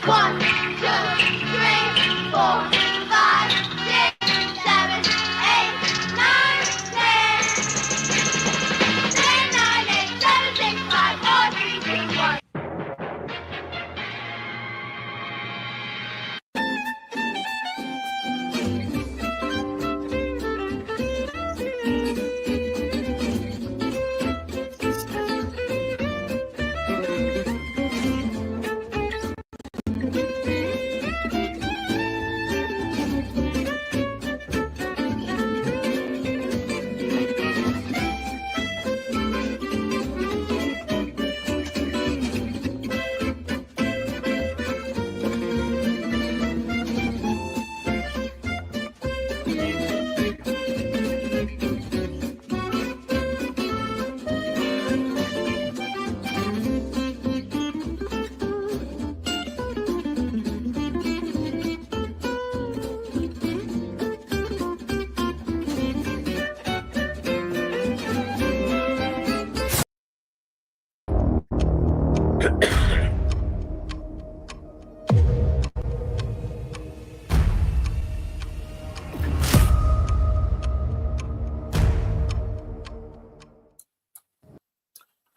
1, 2, 3, 4, 5, 6, 7, 8, 9, 10. 10, 9, 8, 7, 6, 5, 4, 3, 2, 1.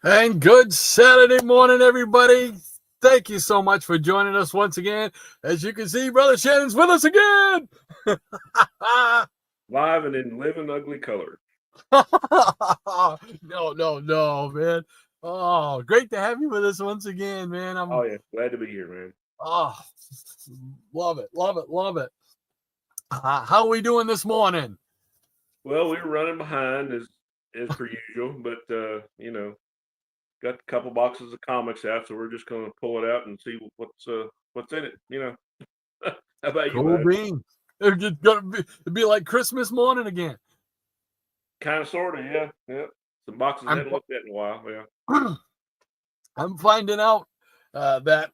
And good Saturday morning, everybody. Thank you so much for joining us once again. As you can see, Brother Shannon's with us again. Live and in living ugly color. No, man. Oh, great to have you with us once again, man. Oh, yeah. Glad to be here, man. Oh, love it. How are we doing this morning? Well, we were running behind as per usual, but, got a couple boxes of comics out, so we're just going to pull it out and see what's in it, How about you, bud? Bean. It's gonna be like Christmas morning again. Kind of, sort of, yeah. Some boxes I haven't looked at in a while, yeah. I'm finding out that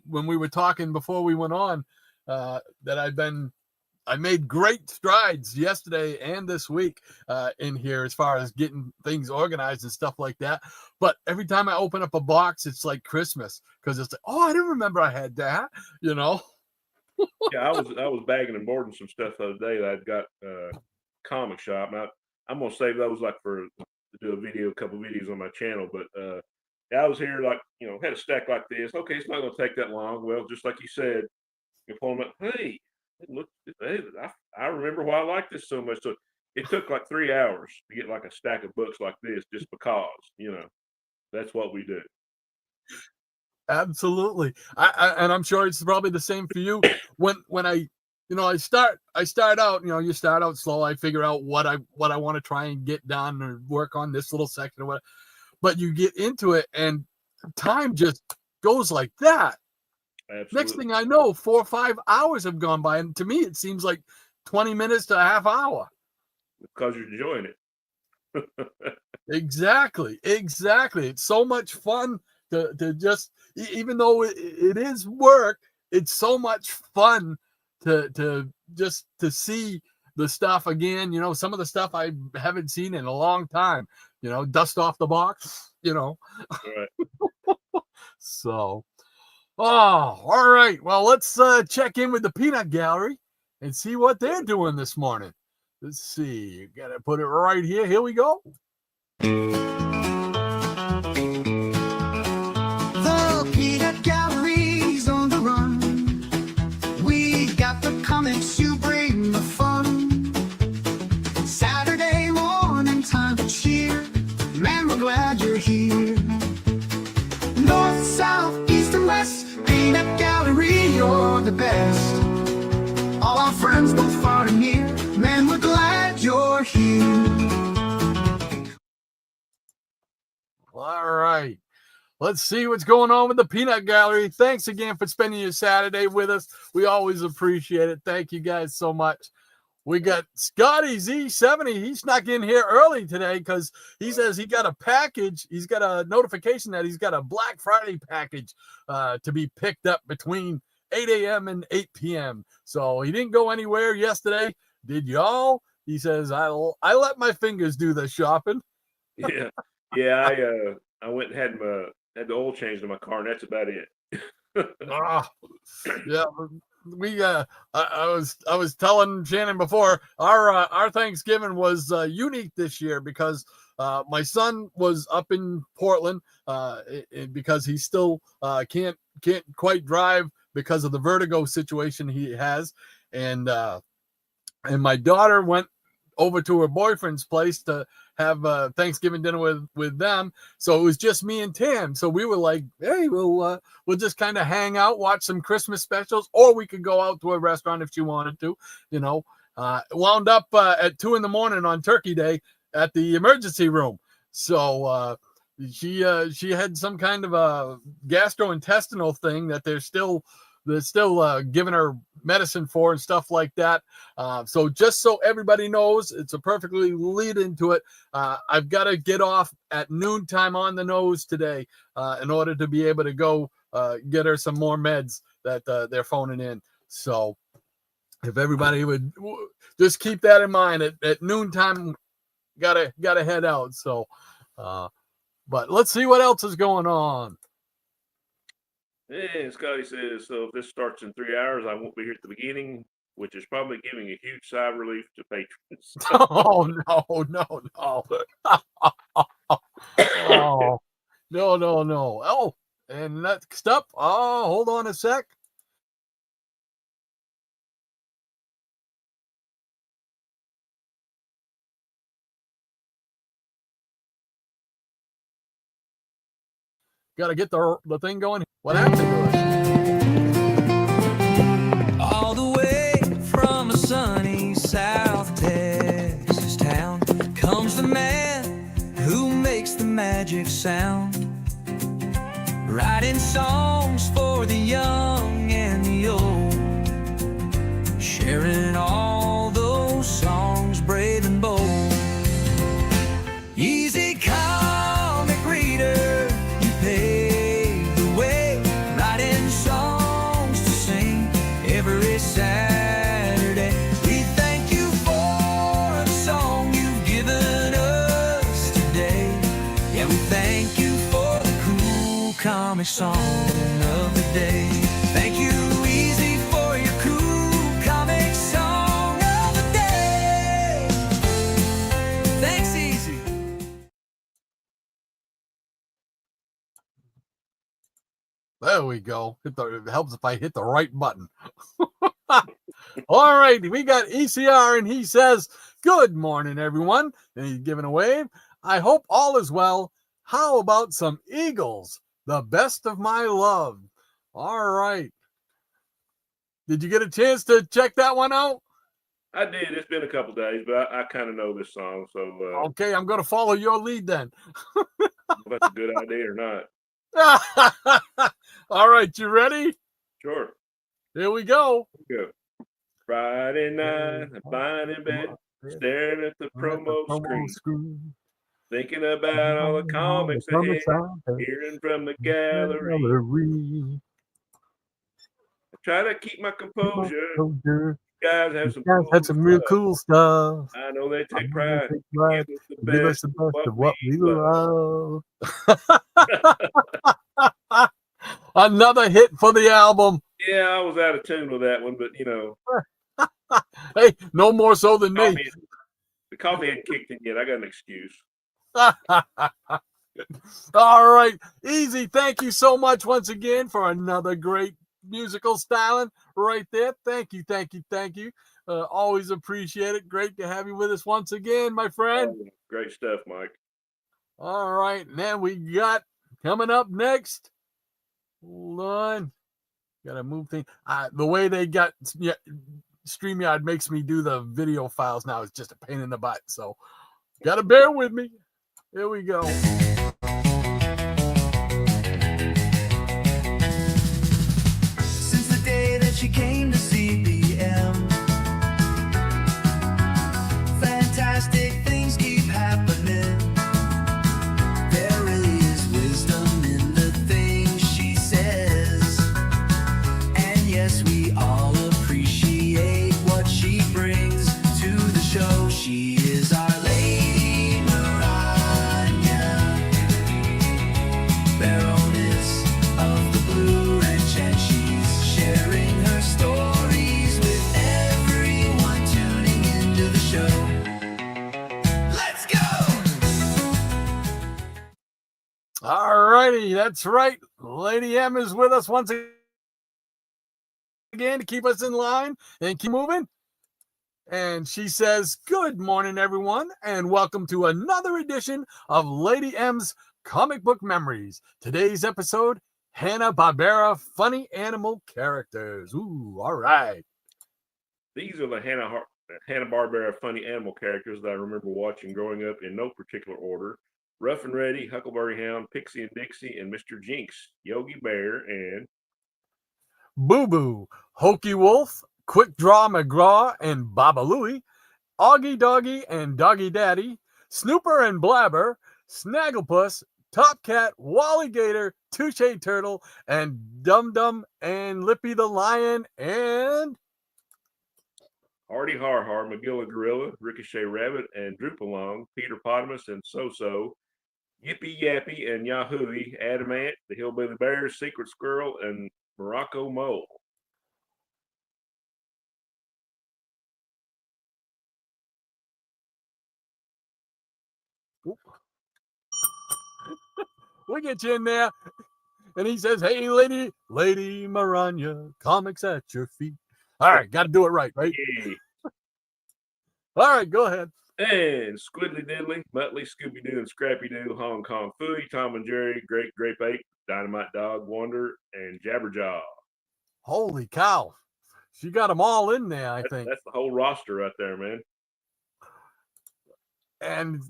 when we were talking before we went on, that I made great strides yesterday and this week in here as far as getting things organized and stuff like that. But every time I open up a box, it's like Christmas because it's like, oh, I didn't remember I had that, Yeah, I was bagging and boarding some stuff the other day that I'd got comic shop. Now, I'm gonna save those to do a couple videos on my channel. But yeah, I was here had a stack like this. Okay, it's not gonna take that long. Well, just like you said, you pull them up. Hey, look, I remember why I like this so much. So it took like 3 hours to get like a stack of books like this, just because that's what we do. Absolutely. And I'm sure it's probably the same for you. When I start out, you start out slow. I figure out what I want to try and get done or work on this little section or what, but you get into it and time just goes like that. Absolutely. Next thing I know, 4 or 5 hours have gone by. And to me, it seems like 20 minutes to a half hour. Because you're enjoying it. Exactly. It's so much fun to just, even though it is work, it's so much fun to see the stuff again. Some of the stuff I haven't seen in a long time, dust off the box, Right. So, all right. Well, let's check in with the Peanut Gallery and see what they're doing this morning. Let's see. Got to put it right here. Here we go. The Peanut Gallery's on the run. We got the comics, you bring the fun. Saturday morning, time to cheer. Man, we're glad you're here. North, south, east, and west. Peanut Gallery, you're the best. All our friends, both far and near. Man, we're glad you're here. All right. Let's see what's going on with the Peanut Gallery. Thanks again for spending your Saturday with us. We always appreciate it. Thank you guys so much. We got Scotty Z70. He snuck in here early today because he says he got a package. He's got a notification that he's got a Black Friday package to be picked up between 8 a.m. and 8 p.m. So he didn't go anywhere yesterday. Did y'all? He says, I let my fingers do the shopping. Yeah. I went and had the oil changed in my car, and that's about it. Ah, yeah, we I was telling Shannon before our Thanksgiving was unique this year because my son was up in Portland because he still can't quite drive because of the vertigo situation he has, and my daughter went over to her boyfriend's place to have Thanksgiving dinner with them. So it was just me and Tam. So we were like, hey, we'll just kind of hang out, watch some Christmas specials, or we could go out to a restaurant if she wanted to, you know. Wound up at 2 a.m. on Turkey Day at the emergency room. So she had some kind of a gastrointestinal thing that they're still giving her medicine for and stuff like that. So just so everybody knows, it's a perfectly lead into it. I've got to get off at noontime on the nose today in order to be able to go get her some more meds that they're phoning in. So if everybody would just keep that in mind at noontime, gotta head out. So, but let's see what else is going on. And Scotty says, so if this starts in 3 hours, I won't be here at the beginning, which is probably giving a huge sigh of relief to patrons. Oh, no. Oh, no. Oh, and next up, hold on a sec. Got to get the thing going. What happened to it? All the way from a sunny South Texas town comes the man who makes the magic sound, writing songs for the young and the old, sharing all those songs brave and bold. Easy comic reader, you pave the way, writing songs to sing every Saturday. We thank you for the song you've given us today. Yeah, we thank you for the cool comic song of the day. Thank you, Easy, for your cool comic song of the day. Thanks, Easy. There we go. It helps if I hit the right button. All right, we got ECR, and he says, good morning, everyone. And he's giving a wave. I hope all is well. How about some Eagles? The best of my love. All right. Did you get a chance to check that one out? I did. It's been a couple days, but I kind of know this song. So Okay, I'm going to follow your lead then. if that's a good idea or not. All right, you ready? Sure. Here we go. Go. Friday night, I'm lying in bed, staring at the promo screen, thinking about all the comics ahead, hearing from the gallery. I try to keep my composure. You guys have some had some real cool stuff. I know they take pride. Give us the best of what we love. Another hit for the album. Yeah, I was out of tune with that one, but you know. Hey, no more so than me. The coffee hadn't kicked in yet. I got an excuse. All right, Easy. Thank you so much once again for another great musical styling right there. Thank you. Always appreciate it. Great to have you with us once again, my friend. Oh, great stuff, Mike. All right, and then we got coming up next. Hold on. Gotta move things. The way they got StreamYard makes me do the video files now. It's just a pain in the butt. So gotta bear with me. Here we go. Since the day that she came to CBM, fantastic things keep happening. There really is wisdom in the things she says, and yes, we all appreciate what she brings to the show. She is our Lady Mariah. All righty, that's right. Lady M is with us once again to keep us in line and keep moving. And she says, "Good morning, everyone, and welcome to another edition of Lady M's Comic Book Memories. Today's episode, Hanna-Barbera Funny Animal Characters." Ooh, all right. These are the Hanna-Barbera funny animal characters that I remember watching growing up in no particular order. Rough and Ready, Huckleberry Hound, Pixie and Dixie, and Mr. Jinx, Yogi Bear, and Boo Boo, Hokey Wolf, Quick Draw McGraw and Baba Louie, Augie Doggy and Doggy Daddy, Snooper and Blabber, Snagglepuss, Top Cat, Wally Gator, Touche Turtle, and Dum Dum and Lippy the Lion, and Hardy Har Har, Magilla Gorilla, Ricochet Rabbit, and Droopalong, Peter Potamus, and So-So, Yippee Yappy and Yahooey, Adamant, the Hillbilly Bears, Secret Squirrel, and Morocco Mole. we'll get you in there. And he says, "Hey, Lady Maranya, comics at your feet." All right, got to do it right? Yay. All right, go ahead. And Squiddly Diddly, Muttley, Scooby-Doo, and Scrappy-Doo, Hong Kong Phooey, Tom and Jerry, Great Grape Ape, Dynamite Dog, Wonder, and Jabberjaw. Holy cow. She got them all in there, I think. That's the whole roster right there, man. And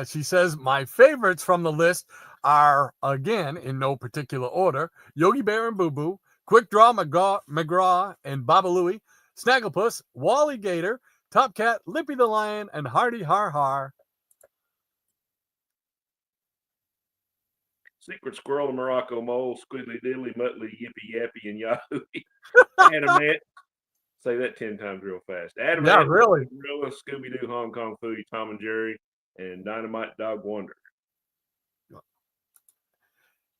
she says, "My favorites from the list are, again, in no particular order, Yogi Bear and Boo Boo, Quick Draw McGraw and Baba Louie, Snagglepuss, Wally Gator, Top Cat, Lippy the Lion, and Hardy Har Har." Secret Squirrel and Morocco Mole, Squiddly Diddly, Muttley, Yippee Yappy, and Yahooey. Adamant. Say that 10 times real fast. Adamant, Yeah, really. Gorilla, Scooby-Doo, Hong Kong Phooey, Tom and Jerry, and Dynamite Dog Wonder.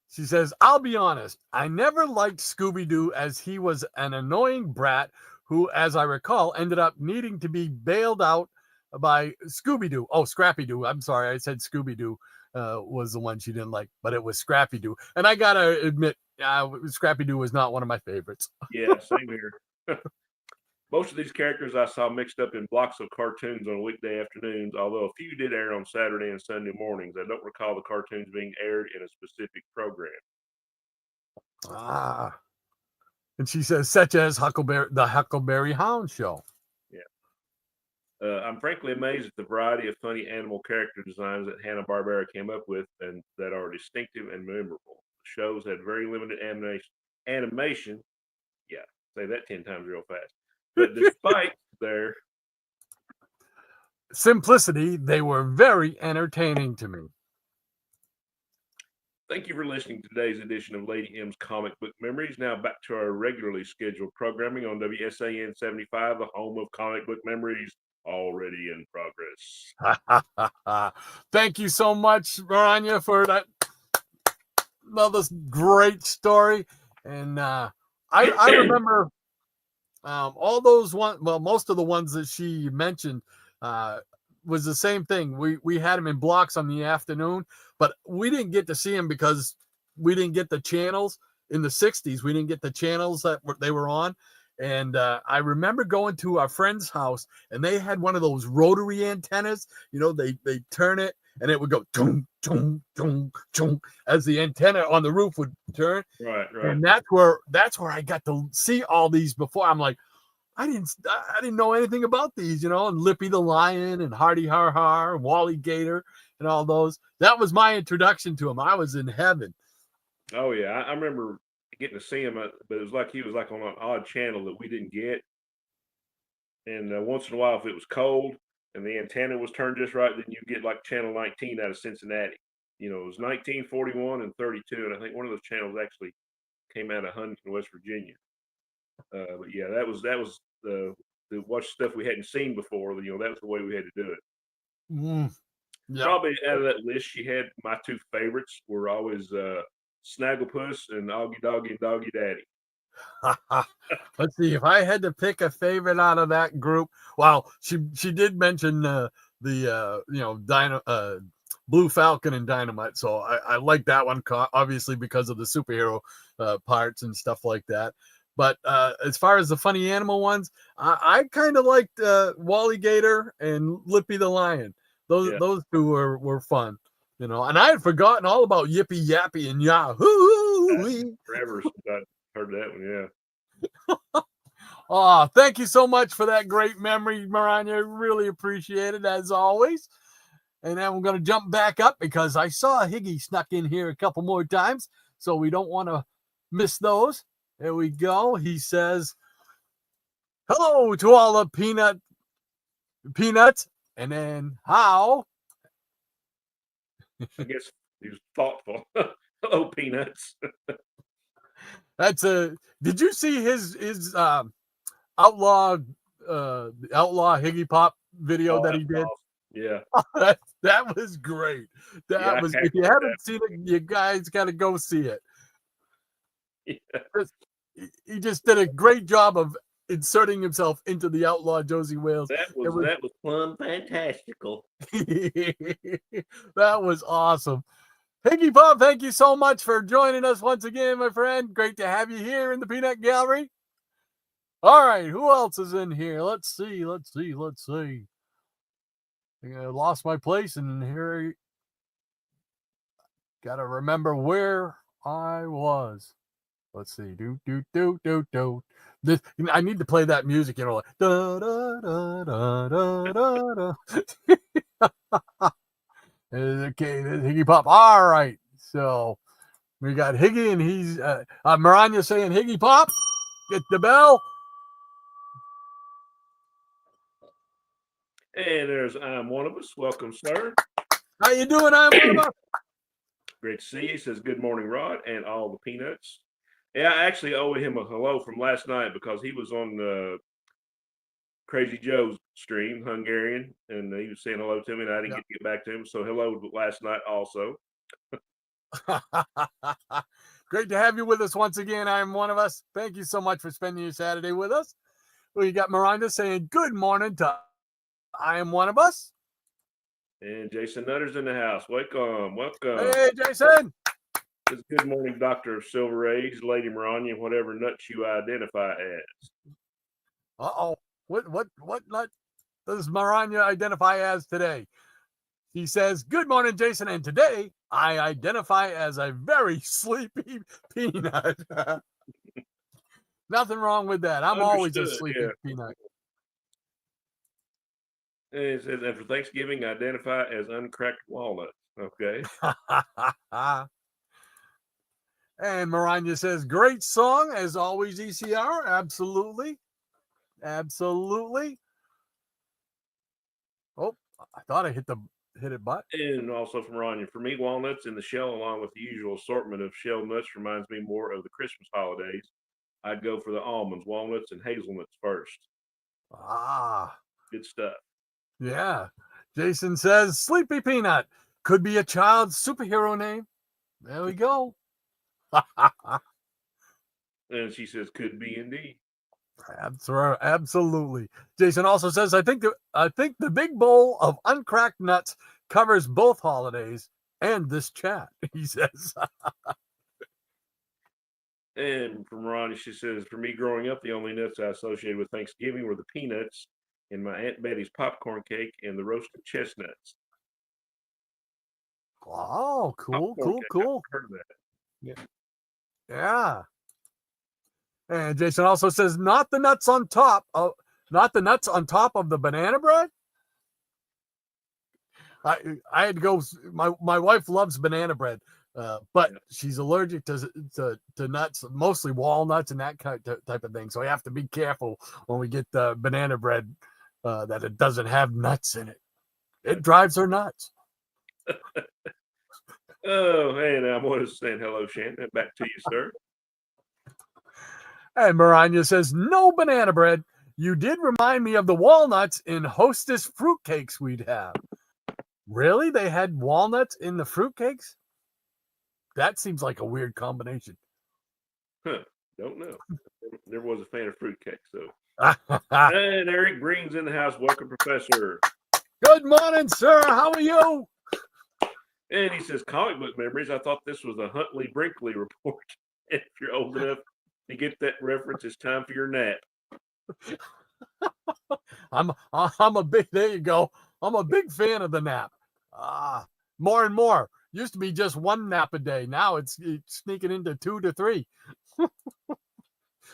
She says, "I'll be honest, I never liked Scooby-Doo as he was an annoying brat who, as I recall, ended up needing to be bailed out by Scooby-Doo. Oh, Scrappy-Doo. I'm sorry, I said Scooby-Doo was the one she didn't like, but it was Scrappy-Doo. And I got to admit, Scrappy-Doo was not one of my favorites." Yeah, same here. Most of these characters I saw mixed up in blocks of cartoons on weekday afternoons, although a few did air on Saturday and Sunday mornings. I don't recall the cartoons being aired in a specific program. Ah. And she says, such as the Huckleberry Hound Show. Yeah. I'm frankly amazed at the variety of funny animal character designs that Hanna-Barbera came up with and that are distinctive and memorable. The shows had very limited animation. Yeah, say that 10 times real fast. But despite their simplicity, they were very entertaining to me. Thank you for listening to today's edition of Lady M's Comic Book Memories. Now back to our regularly scheduled programming on WSAN 75, the home of comic book memories, already in progress. Thank you so much, Maranya, for that another great story. And I remember all those most of the ones that she mentioned was the same thing. We had them in blocks on the afternoon, but we didn't get to see them because we didn't get the channels in the 60s. We didn't get the channels that they were on. And I remember going to our friend's house, and they had one of those rotary antennas. You know, they turn it, and it would go tung, tung, tung, tung, as the antenna on the roof would turn. Right. And that's where I got to see all these before. I'm like, I didn't know anything about these, you know, and Lippy the Lion and Hardy Har Har and Wally Gator and all those. That was my introduction to him. I was in heaven. Oh yeah, I remember getting to see him, but it was like he was like on an odd channel that we didn't get. And once in a while, if it was cold and the antenna was turned just right, then you get like channel 19 out of Cincinnati. You know, it was 19, 41, and 32, and I think one of those channels actually came out of Huntington, West Virginia. But yeah, that was to watch stuff we hadn't seen before. You know, that was the way we had to do it. Yeah. Probably out of that list, she had my two favorites were always Snagglepuss and Augie Doggy and Doggy Daddy. Let's see, if I had to pick a favorite out of that group, well, she did mention Blue Falcon and Dynamite. So I like that one, obviously, because of the superhero parts and stuff like that. But as far as the funny animal ones, I kind of liked Wally Gator and Lippy the Lion. Those two were fun, you know. And I had forgotten all about Yippee Yappy and Yahoo! Forever since I heard that one, yeah. Oh, thank you so much for that great memory, Maranya. Really appreciate it, as always. And then we're going to jump back up because I saw Higgy snuck in here a couple more times, so we don't want to miss those. There we go. He says, hello to all the peanuts, and then how? I guess he was thoughtful. Hello, Peanuts. That's did you see his outlaw Higgy Pop video that he did? Awesome. Yeah. that was great. That was, if you haven't seen it, you guys got to go see it. Yeah. He just did a great job of inserting himself into the outlaw Josie Wales. That was fun, fantastical. That was awesome. Higgy Pop, thank you so much for joining us once again, my friend. Great to have you here in the Peanut Gallery. All right, who else is in here? Let's see. I lost my place, and here got to remember where I was. Let's see. This, I need to play that music, you know, like da da da da da da. Okay, Higgy Pop. All right, so we got Higgy, and he's Maranya saying, "Higgy Pop, get the bell." And there's I'm One of Us. Welcome, sir. How you doing? I'm One of Us. Great to see you. He says, good morning, Rod, and all the peanuts. Yeah, I actually owe him a hello from last night because he was on Crazy Joe's stream, Hungarian, and he was saying hello to me, and I didn't get to get back to him. So hello last night also. Great to have you with us once again. I'm One of Us. Thank you so much for spending your Saturday with us. We got Miranda saying good morning to I Am One of Us. And Jason Nutter's in the house. Welcome. Hey, Jason. It's good morning, Dr. Silver Age, Lady Maranya, whatever nuts you identify as. Uh-oh. What nut does Maranya identify as today? He says, good morning, Jason, and today I identify as a very sleepy peanut. Nothing wrong with that. I'm always a sleepy peanut. And it says, and for Thanksgiving, identify as uncracked walnuts. Okay. And Maranya says, great song, as always, ECR. Absolutely. Oh, I thought I hit it butt. And also from Maranya, for me, walnuts in the shell, along with the usual assortment of shell nuts, reminds me more of the Christmas holidays. I'd go for the almonds, walnuts, and hazelnuts first. Good stuff. Yeah. Jason says, Sleepy Peanut could be a child's superhero name. There we go. And she says, could be indeed. Absolutely. Jason also says, I think the big bowl of uncracked nuts covers both holidays and this chat, he says. And from Ronnie, she says, for me growing up, the only nuts I associated with Thanksgiving were the peanuts in my Aunt Betty's popcorn cake and the roasted chestnuts. Oh, cool. Heard of that. Yeah. And Jason also says, not the nuts on top of the banana bread. I had to go. My wife loves banana bread, but she's allergic to nuts, mostly walnuts and that type of thing. So I have to be careful when we get the banana bread that it doesn't have nuts in it. It drives her nuts. Oh, hey, now I want to say hello, Shannon. Back to you, sir. And Maranya says, no banana bread. You did remind me of the walnuts in Hostess fruitcakes we'd have. Really? They had walnuts in the fruitcakes? That seems like a weird combination. Don't know. Never was a fan of fruitcake, so. And Eric Green's in the house. Welcome, Professor. Good morning, sir. How are you? And he says, comic book memories. I thought this was a Huntley Brinkley report. If you're old enough to get that reference, it's time for your nap. I'm a big, there you go. I'm a big fan of the nap. More and more. Used to be just one nap a day. Now it's sneaking into 2 to 3.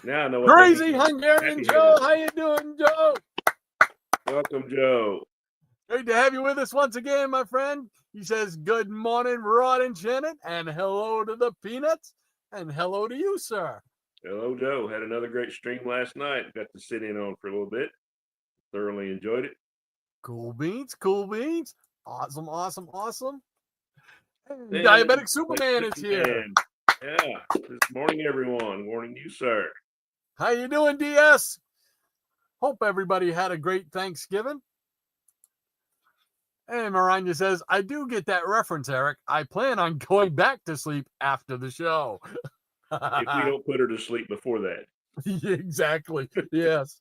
Now I know what Crazy that means. Hungarian Happy Joe. Hungary. How you doing, Joe? Welcome, Joe. Great to have you with us once again, my friend. He says, good morning, Rod and Shannon, and hello to the Peanuts, and hello to you, sir. Hello, Joe. Had another great stream last night. Got to sit in on for a little bit. Thoroughly enjoyed it. Cool beans, cool beans. Awesome, awesome, awesome. And And Diabetic Superman is here. Superman. Yeah. Good morning, everyone. Morning, you, sir. How you doing, DS? Hope everybody had a great Thanksgiving. And Maranya says, I do get that reference, Eric. I plan on going back to sleep after the show. If we don't put her to sleep before that. Exactly. Yes.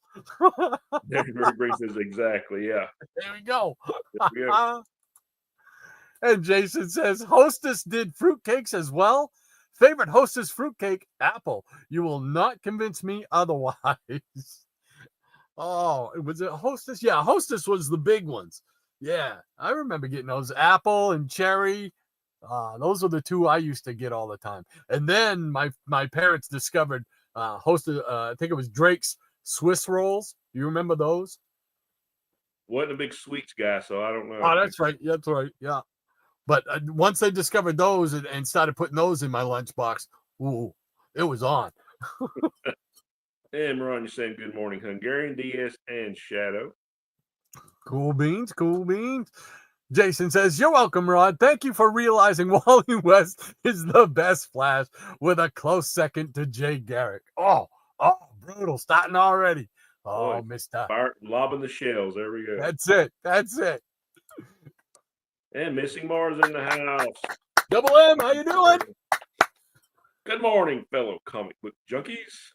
Everybody says exactly. Yeah. There we go. There we go. And Jason says, Hostess did fruitcakes as well. Favorite Hostess fruitcake, apple. You will not convince me otherwise. Oh, was it Hostess? Yeah, Hostess was the big ones. Yeah, I remember getting those, apple and cherry. Those are the two I used to get all the time. And then my parents discovered Hostess. I think it was Drake's Swiss rolls. You remember those? Wasn't a big sweets guy, so I don't know. Oh, that's right. That's right. Yeah. But once they discovered those and started putting those in my lunchbox, ooh, it was on. And Maranya saying good morning, Hungarian, DS, and Shadow. Cool beans, cool beans. Jason says, you're welcome, Rod. Thank you for realizing Wally West is the best Flash with a close second to Jay Garrick. Oh, brutal. Starting already. Oh, Boy, Mr. Fire, lobbing the shells. There we go. That's it. That's it. And Missing Mars in the house. Double M, how you doing? Good morning, fellow comic book junkies.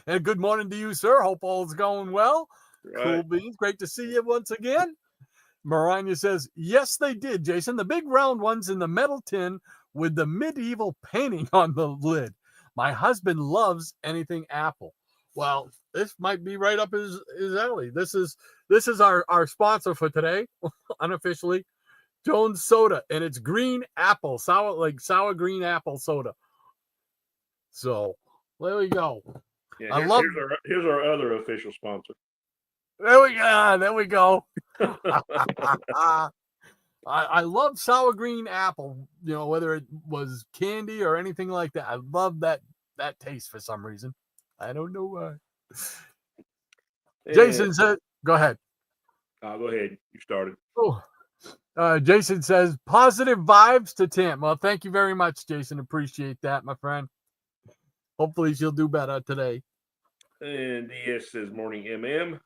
And good morning to you, sir. Hope all's going well. Right. Cool beans. Great to see you once again. Maranya says, yes, they did, Jason. The big round ones in the metal tin with the medieval painting on the lid. My husband loves anything Apple. Well, this might be right up his alley. This is our sponsor for today, unofficially, Jones Soda, and it's green apple, sour green apple soda. So there we go. Yeah, here's our other official sponsor. There we go. I love sour green apple, whether it was candy or anything like that. I love that taste for some reason. I don't know why. Jason said, go ahead. Go ahead. You started. Oh, Jason says, positive vibes to Tim. Well, thank you very much, Jason. Appreciate that, my friend. Hopefully she'll do better today. And DS says, morning, MM.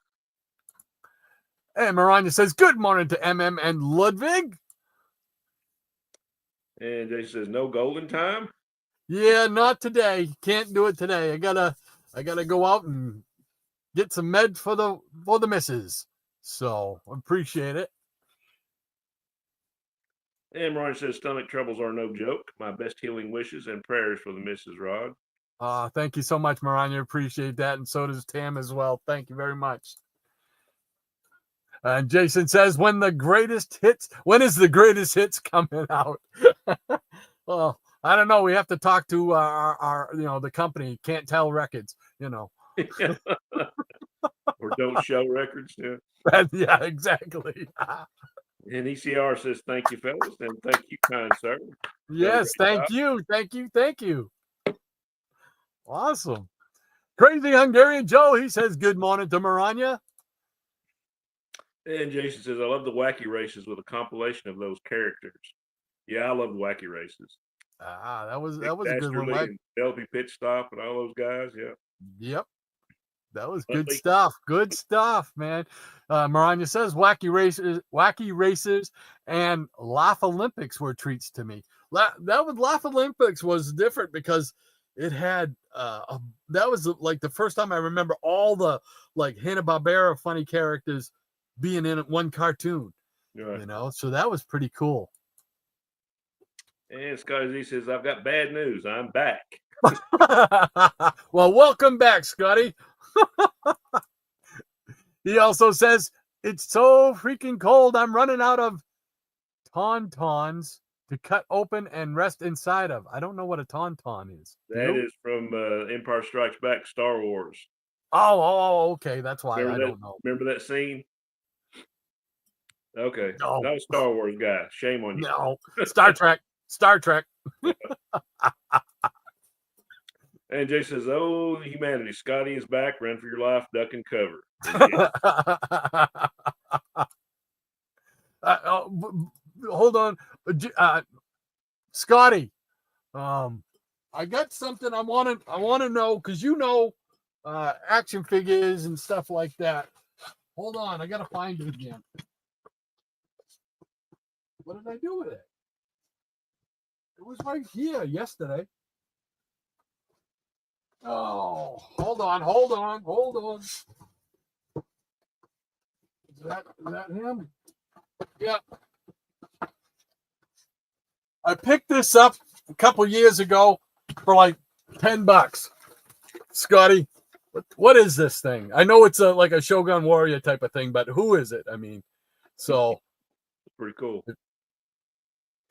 And Maranya says, good morning to MM and Ludwig. And Jason says, no golden time. Yeah, not today. Can't do it today. I gotta go out and get some meds for the missus. So appreciate it. And Ryan says, stomach troubles are no joke. My best healing wishes and prayers for the Mrs. Rod. Thank you so much, Maranya. Appreciate that. And so does Tam as well. Thank you very much. And Jason says, when is the greatest hits coming out? Well, I don't know. We have to talk to our the company, Can't Tell Records, Or Don't Show Records. Yeah. Yeah, exactly. And ECR says, thank you, fellas. And thank you, kind sir. Yes, thank you. Thank you. Awesome. Crazy Hungarian Joe, he says, good morning to Maranya. And Jason says, I love the wacky races with a compilation of those characters. Yeah, I love the wacky races. That was a good one, Mike. LP Pit Stop and all those guys. Yeah. Yep. That was good stuff. Good stuff, man. Maranya says wacky races and Laugh Olympics were treats to me. Laugh Olympics was different because it had that was like the first time I remember all the like Hanna-Barbera funny characters being in one cartoon. Right. So that was pretty cool. And Scotty Z says, I've got bad news. I'm back. Well, welcome back, Scotty. He also says, it's so freaking cold. I'm running out of tauntauns to cut open and rest inside of. I don't know what a tauntaun is. Do That you? is from Empire Strikes Back, Star Wars. Oh, okay. That's why Remember I that? don't know. Remember that scene? Okay. No. Not a Star Wars guy. Shame on you. No. Star Trek. Star Trek. And Jay says, oh, humanity. Scotty is back. Run for your life. Duck and cover. Hold on. Scotty. I got something I want to know, because you know action figures and stuff like that. Hold on, I gotta find it again. What did I do with it? It was right here yesterday. Oh, hold on. Is that him? Yeah. I picked this up a couple years ago for like $10. Scotty, what is this thing? I know it's like a Shogun Warrior type of thing, but who is it? I mean, so Pretty cool.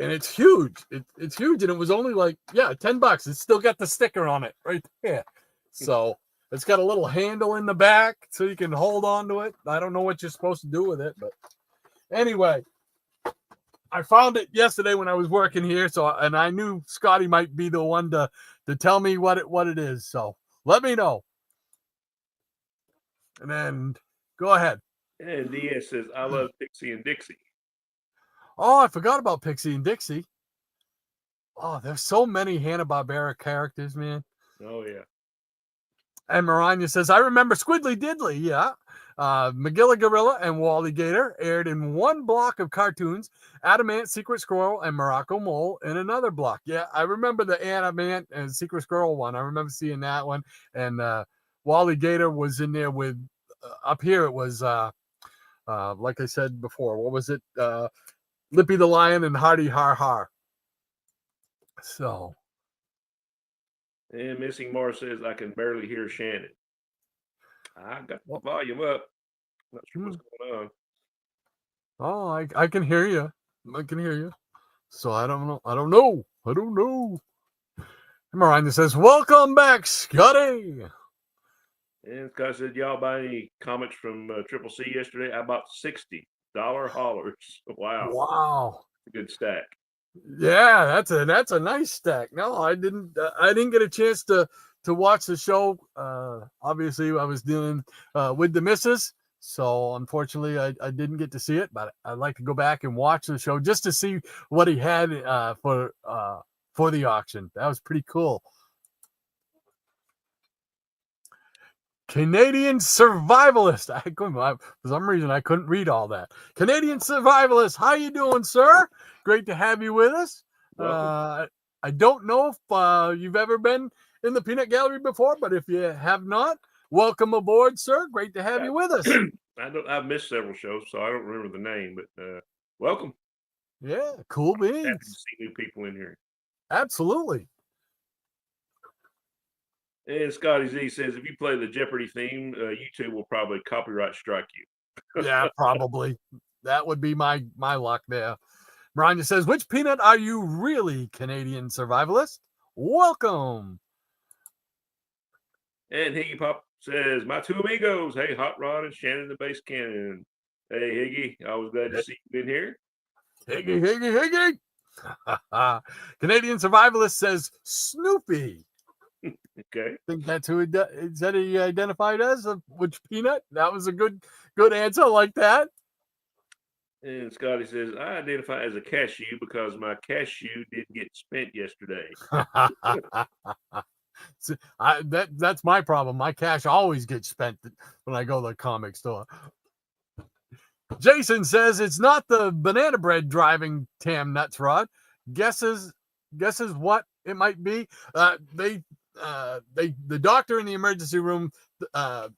and it's huge. It's huge, and it was only like $10. It's still got the sticker on it right there. So it's got a little handle in the back so you can hold on to it. I don't know what you're supposed to do with it, but anyway, I found it yesterday when I was working here. So, and I knew Scotty might be the one to tell me what it is. So let me know. And then go ahead. And DS says, I love Pixie and Dixie. Oh, I forgot about Pixie and Dixie. Oh, there's so many Hanna-Barbera characters, man. Oh, yeah. And Maranya says, I remember Squiddly Diddly, yeah. Magilla Gorilla and Wally Gator aired in one block of cartoons, Adamant, Secret Squirrel, and Morocco Mole in another block. Yeah, I remember the Adamant and Secret Squirrel one. I remember seeing that one. And Wally Gator was in there with, up here it was, like I said before, what was it? Lippy the Lion and Hardy Har Har. So. And Missing Mars says, I can barely hear Shannon. I got the volume up. Not sure what's going on. Oh, I can hear you. I can hear you. So I don't know. And Miranda says, welcome back, Scotty. And Scott said, y'all buy any comics from Triple C yesterday? I bought $60 haulers. Wow. Wow. A good stack. Yeah, that's a nice stack. No, I didn't get a chance to watch the show. Obviously I was dealing with the missus, so unfortunately I didn't get to see it, but I'd like to go back and watch the show just to see what he had for the auction. That was pretty cool. Canadian Survivalist. For some reason I couldn't read all that. Canadian Survivalist, how you doing, sir? Great to have you with us. I don't know if you've ever been in the Peanut Gallery before, but if you have not, welcome aboard, sir. Great to have you with us. I've missed several shows, so I don't remember the name, but welcome. Yeah, cool beans. Happy to see new people in here. Absolutely. And Scotty Z says, if you play the Jeopardy theme, YouTube will probably copyright strike you. Yeah, probably. That would be my luck there. Miranda says, which peanut are you really, Canadian Survivalist? Welcome. And Higgy Pop says, my two amigos. Hey, Hot Rod and Shannon the Bass Cannon. Hey, Higgy. Always glad to see you in here. Higgy. Canadian Survivalist says, Snoopy. Okay. I think that's who he identified as. Which peanut? That was a good answer. I like that. And Scotty says, I identify as a cashew because my cashew did get spent yesterday. That's my problem. My cash always gets spent when I go to the comic store. Jason says it's not the banana bread driving Tam nuts, Rod. Guesses what it might be. The doctor in the emergency room,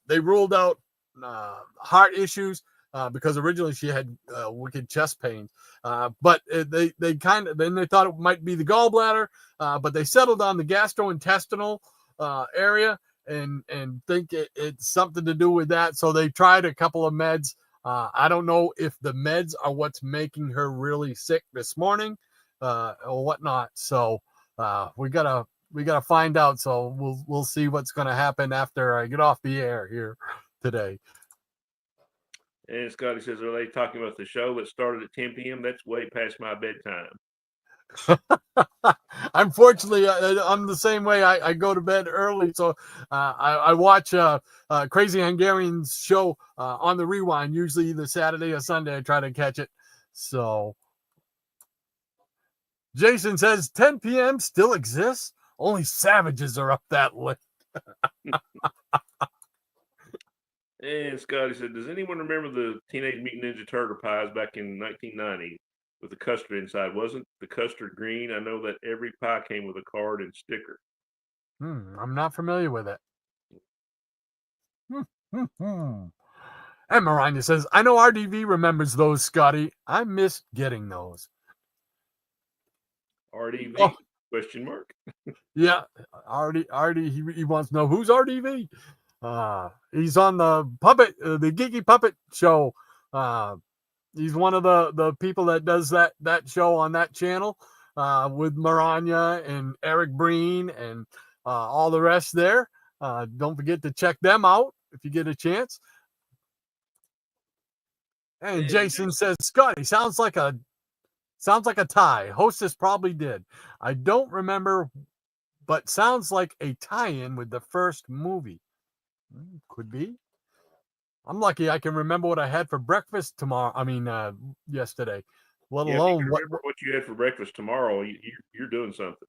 they ruled out heart issues. because originally she had wicked chest pains. But they thought it might be the gallbladder, but they settled on the gastrointestinal area and think it's something to do with that. So they tried a couple of meds. I don't know if the meds are what's making her really sick this morning or whatnot. So we gotta find out. So we'll see what's gonna happen after I get off the air here today. And Scotty says, are they talking about the show that started at 10 p.m.? That's way past my bedtime. Unfortunately, I'm the same way. I go to bed early, so I watch Crazy Hungarian's show on the rewind, usually either Saturday or Sunday. I try to catch it. So Jason says 10 p.m. still exists. Only savages are up that late. And Scotty said, does anyone remember the Teenage Mutant Ninja Turtle pies back in 1990 with the custard inside? Wasn't the custard green? I know that every pie came with a card and sticker. I'm not familiar with it. And Marina says, I know RDV remembers those, Scotty. I miss getting those. RDV? Oh. Question mark. Yeah, RD, he wants to know who's RDV. He's on the Geeky Puppet show. He's one of the people that does that show on that channel with Maranya and Eric Breen and all the rest there. Don't forget to check them out if you get a chance. And Jason says, Scotty, sounds like a tie. Hostess probably did. I don't remember, but sounds like a tie-in with the first movie. Could be. I'm lucky I can remember what I had for breakfast yesterday. Let alone remember what you had for breakfast tomorrow. You're doing something.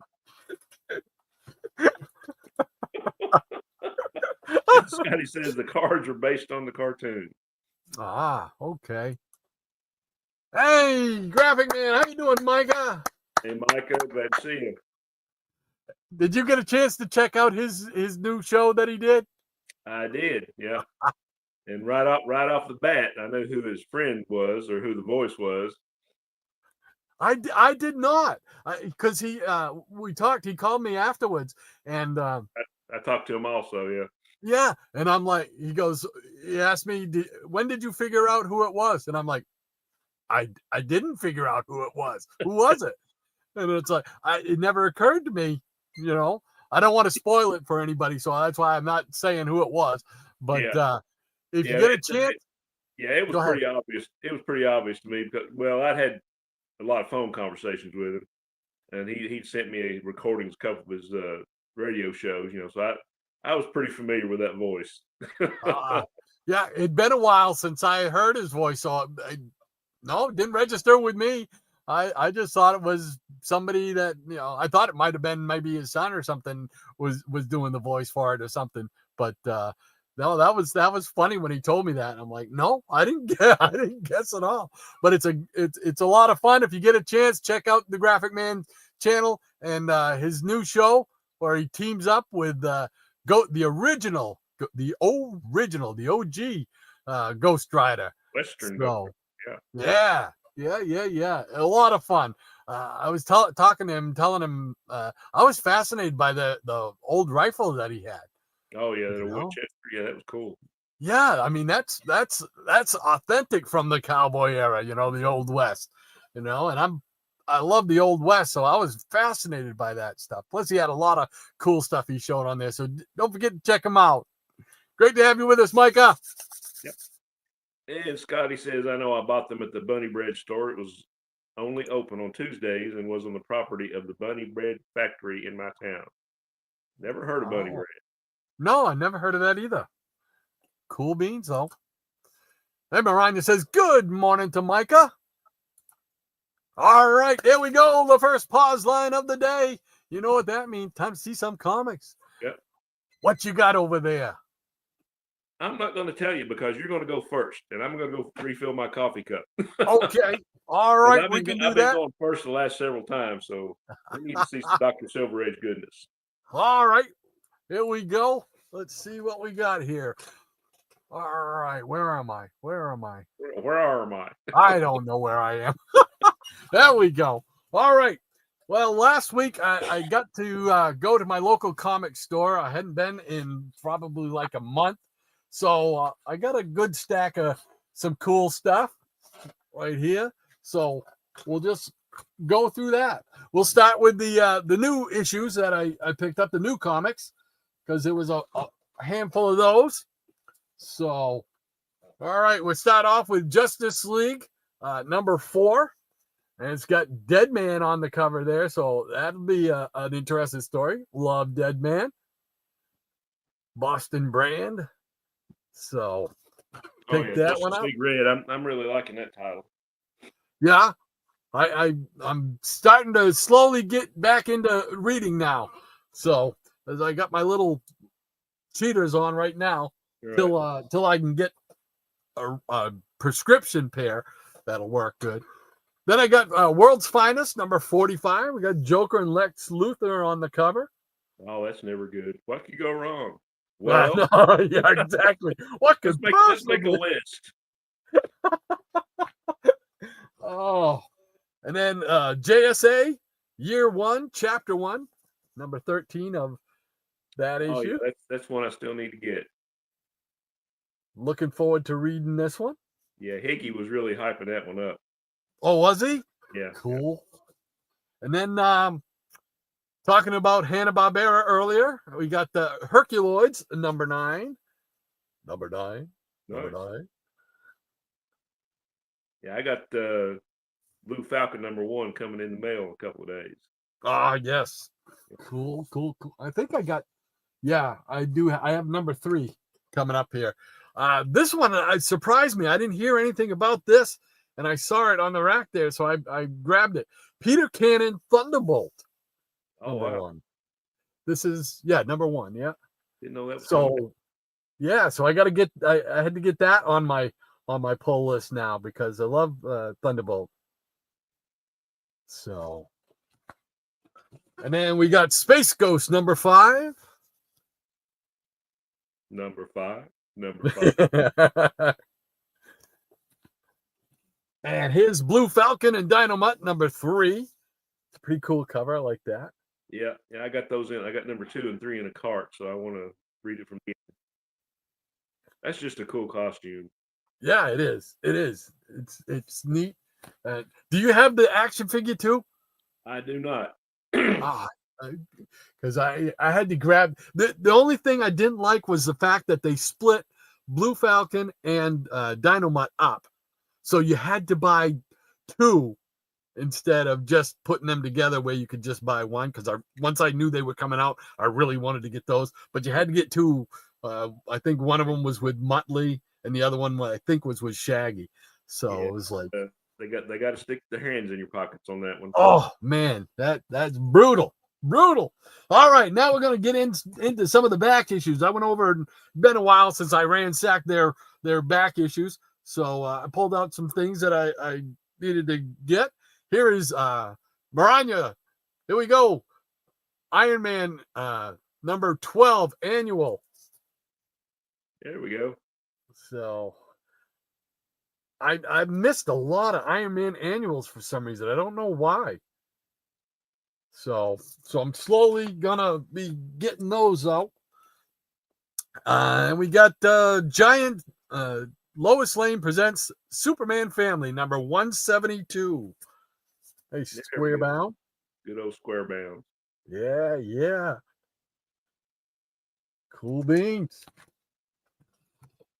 Scotty says the cards are based on the cartoon. Okay. Hey, Graphic Man, how you doing, Micah? Hey, Micah, glad to see you. Did you get a chance to check out his new show that he did? I did, yeah. And right off the bat, I knew who his friend was or who the voice was. I did not, because we talked. He called me afterwards, and I talked to him also, yeah. Yeah, and I'm like, he asked me, when did you figure out who it was? And I'm like, I didn't figure out who it was. Who was it? And it's like, it never occurred to me, I don't want to spoil it for anybody, so that's why I'm not saying who it was. But if you get a chance, it was pretty obvious. It was pretty obvious to me because, I'd had a lot of phone conversations with him, and he sent me recordings, a couple of his radio shows, so I was pretty familiar with that voice. Yeah, it'd been a while since I heard his voice, so it didn't register with me. I just thought it was somebody that, I thought it might have been maybe his son or something was doing the voice for it or something. But no, that was funny when he told me that. And I'm like, no, I didn't guess at all. But it's a lot of fun. If you get a chance, check out the Graphic Man channel and his new show where he teams up with the OG Ghost Rider. Western. So, yeah. Yeah. A lot of fun. I was talking to him, telling him I was fascinated by the old rifle that he had. Oh yeah, the Winchester. Yeah, that was cool. Yeah, I mean that's authentic from the cowboy era, the Old West, and I love the Old West, so I was fascinated by that stuff. Plus, he had a lot of cool stuff he showed on there, so don't forget to check him out. Great to have you with us, Micah. Yep. And Scotty says, I know I bought them at the Bunny Bread store. It was only open on Tuesdays and was on the property of the Bunny Bread factory in my town. Never heard of Bunny Bread. No, I never heard of that either. Cool beans, though. Hey, Marina says, good morning to Micah. All right, there we go. The first pause line of the day. You know what that means. Time to see some comics. Yep. What you got over there? I'm not going to tell you because you're going to go first, and I'm going to go refill my coffee cup. Okay. All right, we can do that. I've been going first the last several times, so we need to see some Dr. Silver Edge goodness. All right. Here we go. Let's see what we got here. All right, where am I? Where am I? I don't know where I am. There we go. All right. Well, last week I got to go to my local comic store. I hadn't been in probably like a month. So I got a good stack of some cool stuff right here. So we'll just go through that. We'll start with the new issues that I picked up, the new comics, because there was a handful of those. So, all right, we'll start off with Justice League, number 4. And it's got Dead Man on the cover there, so that'll be an interesting story. Love Dead Man. Boston Brand. So pick that one up. Big Red. I'm really liking that title. Yeah, I'm starting to slowly get back into reading now. So as I got my little cheaters on right now, Right. till I can get a prescription pair that'll work good. Then I got World's Finest, number 45. We got Joker and Lex Luthor on the cover. Oh, that's never good. What could go wrong? Well, Well, yeah, exactly. What could let's make a possibly? list. Oh, and then JSA Year 1, Chapter 1, number 13 of that Oh, issue. yeah, that's one I still need to get. Looking forward to reading this one. Yeah, Hickey was really hyping that one up. Oh, was he? Yeah. Cool. And then talking about Hanna-Barbera earlier, we got the Herculoids, number 9. Number 9. Number Nice. 9. Yeah, I got Blue Falcon number 1 coming in the mail in a couple of days. Ah, yes. Cool. I think I got, yeah, I do. I have number 3 coming up here. This one surprised me. I didn't hear anything about this, and I saw it on the rack there, so I grabbed it. Peter Cannon Thunderbolt. Oh, number wow. 1. This is, yeah, number 1. Yeah. Didn't know that was So, coming. yeah, so I got to get, I had to get that on my pull list now because I love Thunderbolt. So, and then we got Space Ghost, number 5. Number 5. Number 5. And his Blue Falcon and Dynamite, number 3. It's a pretty cool cover. I like that. Yeah, I got those in. I got number 2 and 3 in a cart, so I want to read it from here. That's just a cool costume. Yeah, it is. It is. It's neat. Do you have the action figure too? I do not. Because I had to grab the only thing I didn't like was the fact that they split Blue Falcon and Dynamite up, so you had to buy 2 instead of just putting them together where you could just buy one. Because once I knew they were coming out, I really wanted to get those, but you had to get 2. I think one of them was with Muttley, and the other one I think was with Shaggy. So Yeah, it was like, they got to stick their hands in your pockets on that one. oh man, that's brutal. All right, now we're gonna get into some of the back issues. I went over, and been a while since I ransacked their back issues, so I pulled out some things that I needed to get. Here is Maranya. Here we go. Iron Man number 12 annual. There we go. So I missed a lot of Iron Man annuals for some reason. I don't know why. So I'm slowly gonna be getting those out. And we got Giant Lois Lane presents Superman Family number 172. Hey, square bound. Good old square bound. Yeah. Cool beans.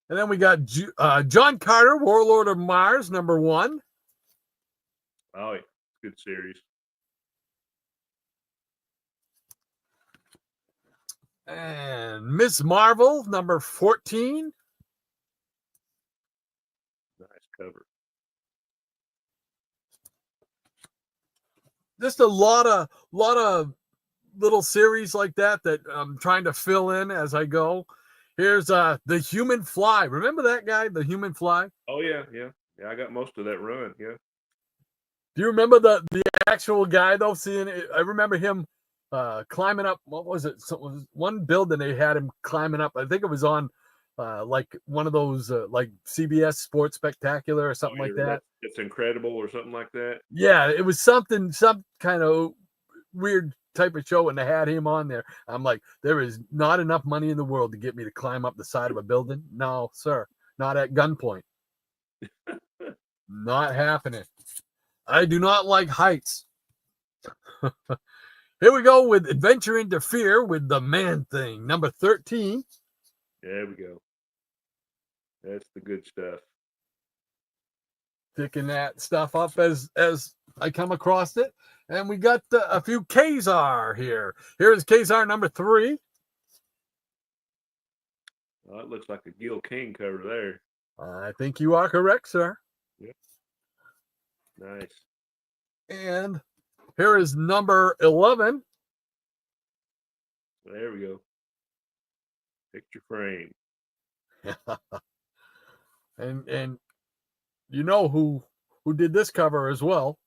And then we got John Carter, Warlord of Mars, number 1. Oh, yeah. Good series. And Miss Marvel, number 14. Nice cover. Just a lot of little series like that I'm trying to fill in as I go. Here's the Human Fly. Remember that guy, the Human Fly? Oh yeah. I got most of that run. Yeah. Do you remember the actual guy though? Seeing it, I remember him climbing up. What was it? So it was one building they had him climbing up. I think it was on like one of those like CBS Sports Spectacular or something like that. It's incredible or something like that. Yeah, it was some kind of weird type of show, and they had him on there. I'm like, there is not enough money in the world to get me to climb up the side of a building. No, sir, not at gunpoint. Not happening. I do not like heights. Here we go with Adventure into Fear with the Man Thing, number 13. There we go. That's the good stuff. Picking that stuff up as I come across it. And we got a few Kazar here. Here's Kazar number 3. Well, that looks like a Gil King cover there. I think you are correct, sir. Yep. Nice. And here is number 11. There we go. Picture frame. and you know who did this cover as well.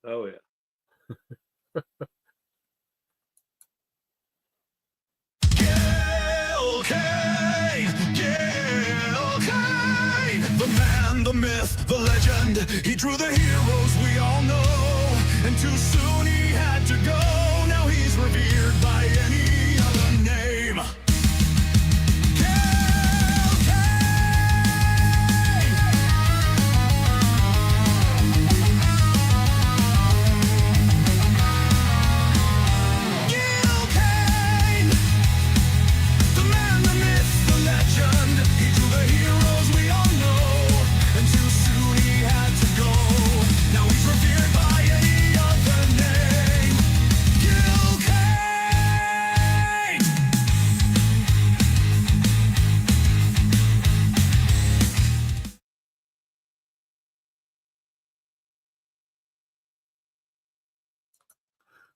Oh yeah. The man, the myth, the legend. He drew the heroes we all know. And too soon he had to go. Now he's revered by any other name.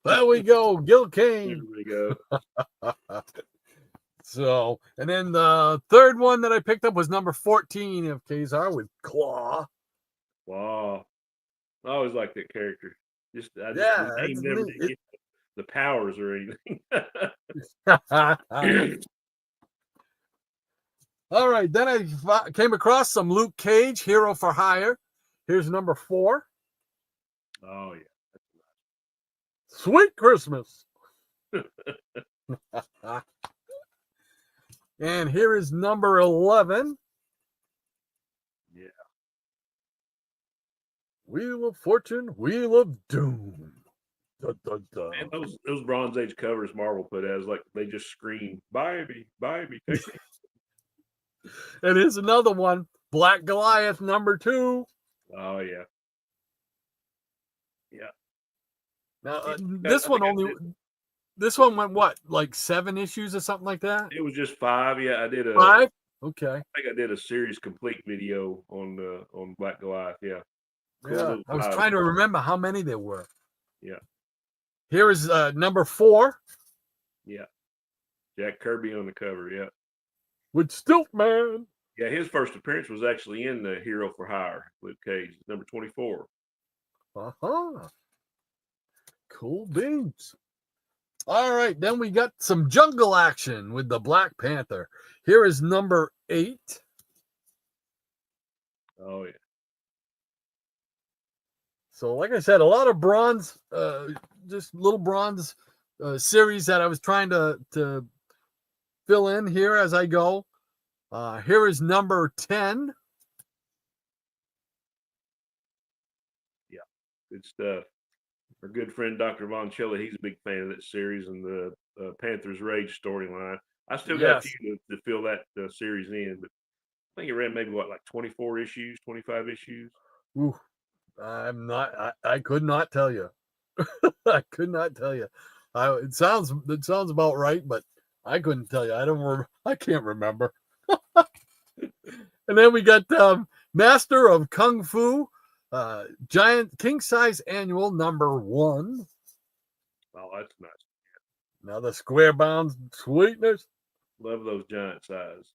There we go, Gil Kane. There we go. So, and then the third one that I picked up was number 14 of Kazar with Claw. Wow. I always like that character. I just it's never neat. did get the powers or anything. All right, then I came across some Luke Cage, Hero for Hire. Here's number 4. Oh yeah. Sweet Christmas. And here is number 11. Yeah. Wheel of Fortune, Wheel of Doom. Dun, dun, dun. Man, those Bronze Age covers Marvel put out, like they just scream, buy me, take me. And here's another one, Black Goliath number 2. Oh yeah. Yeah. Now this one went what, like 7 issues or something like that? It was just 5. Yeah, I did 5. Okay. I think I did a series complete video on Black Goliath. Yeah. Cool Yeah. little I was 5. trying to remember how many there were. Yeah. Here is number 4. Yeah. Jack Kirby on the cover. Yeah. With Stiltman. Yeah, his first appearance was actually in the Hero for Hire, Luke Cage, number 24. Uh-huh. Cool beans. All right, then we got some jungle action with the Black Panther. Here is number 8. Oh yeah. So, like I said, a lot of bronze, just little bronze series that I was trying to fill in here as I go. Here is number 10. Yeah, good stuff. Our good friend Dr. Von Chilla, he's a big fan of that series and the Panther's Rage storyline. I still got a few to fill that series in, but I think it ran maybe like 24 issues, 25 issues. Ooh, I could not tell you. I could not tell you. It sounds about right, but I couldn't tell you. I can't remember. And then we got Master of Kung Fu, Giant King Size Annual number 1. Oh, that's nice. Another square bound sweetness. Love those giant size.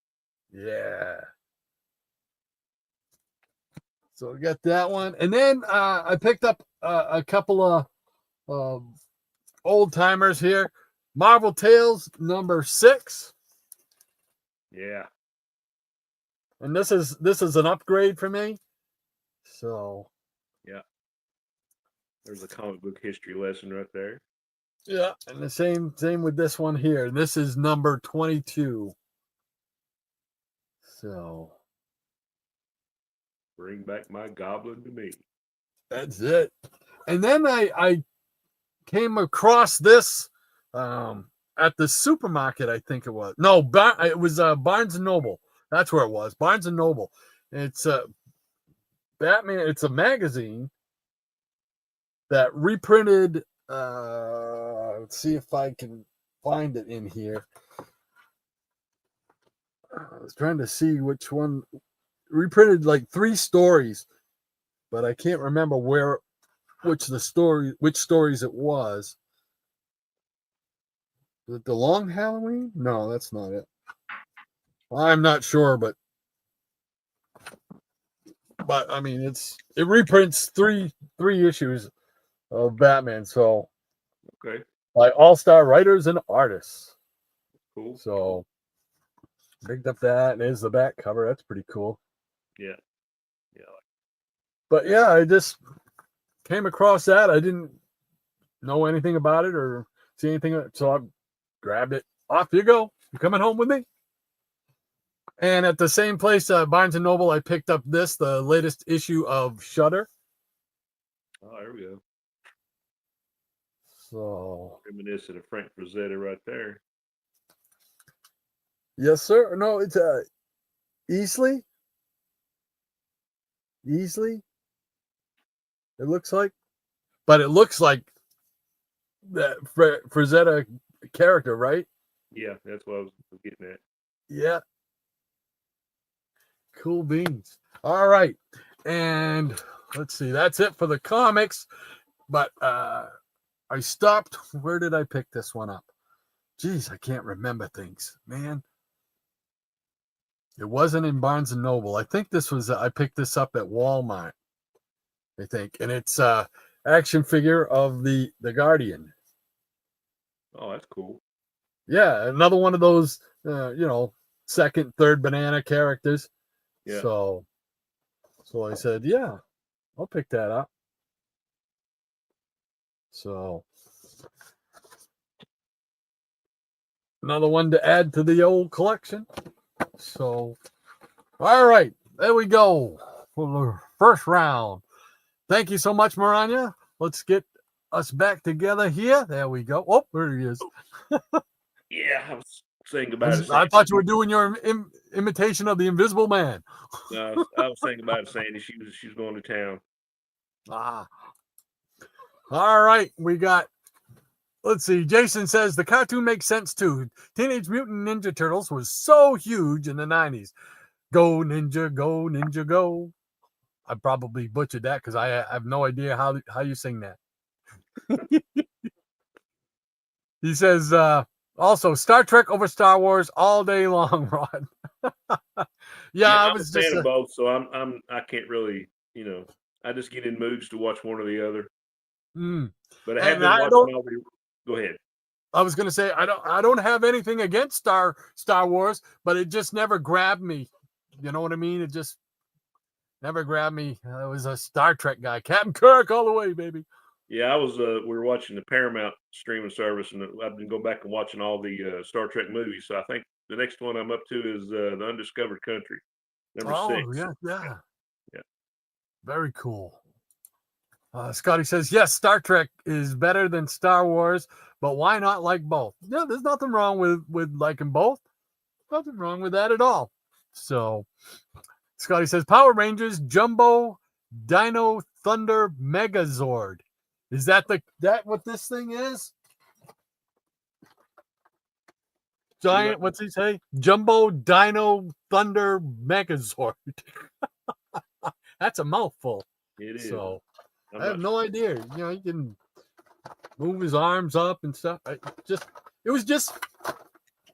Yeah. So we got that one. And then I picked up a couple of old timers here. Marvel Tales number 6. Yeah. And this is an upgrade for me. So There's a comic book history lesson right there. yeah, and the same with this one here. This is number 22. So Bring back my goblin to me. that's it. And then I came across this at the supermarket, I think it was. No, it was Barnes and Noble. That's where it was. Barnes and Noble. It's Batman. It's a magazine that reprinted. Let's see if I can find it in here. I was trying to see which one reprinted like 3 stories, but I can't remember which stories it was. Was it the Long Halloween? No, that's not it. I'm not sure, but I mean it reprints three issues of Batman, so Okay. by all-star writers and artists. Cool. So picked up that, and there's the back cover. That's pretty cool. Yeah. But yeah, I just came across that. I didn't know anything about it or see anything, so I grabbed it. Off you go. You're coming home with me. And at the same place, Barnes & Noble, I picked up the latest issue of Shudder. Oh, there we go. So Reminiscent of Frank Frazetta right there. yes, sir. No, it's Easley. It looks like, but it looks like that Frazetta character, right? Yeah, that's what I was getting at. Yeah. Cool beans. All right. And let's see. That's it for the comics. But I stopped. Where did I pick this one up? Jeez, I can't remember things, man. It wasn't in Barnes and Noble. I think I picked this up at Walmart, I think. And it's action figure of the Guardian. Oh, that's cool. Yeah, another one of those, second, third banana characters. Yeah. So I said, yeah, I'll pick that up. So another one to add to the old collection. So, all right, there we go for the first round. Thank you so much, Maranya. Let's get us back together here. There we go. Oh, there he is. Yeah, I was saying goodbye to I thought you were doing your imitation of the Invisible Man. No, I was thinking about Sandy. She's going to town. Ah. All right, we got. Let's see. Jason says the cartoon makes sense too. Teenage Mutant Ninja Turtles was so huge in the 90s. Go Ninja, go Ninja, go. I probably butchered that because I have no idea how you sing that. He says also Star Trek over Star Wars all day long, Rod. I was I'm a just fan of both, so I can't really, I just get in moods to watch one or the other. But I have been watching all the. Go ahead. I was going to say I don't have anything against Star Wars, but it just never grabbed me. You know what I mean? It just never grabbed me. I was a Star Trek guy, Captain Kirk all the way, baby. Yeah, I was. We were watching the Paramount streaming service, and I've been going back and watching all the Star Trek movies. So I think the next one I'm up to is the Undiscovered Country, number 6. Yeah. Yeah. Very cool. Scotty says, yes, Star Trek is better than Star Wars, but why not like both? Yeah, there's nothing wrong with liking both. Nothing wrong with that at all. So Scotty says, Power Rangers Jumbo Dino Thunder Megazord. Is that what this thing is? Giant, what's he say? Jumbo Dino Thunder Megazord. That's a mouthful. It is. So I have no idea. He can move his arms up and stuff. It was just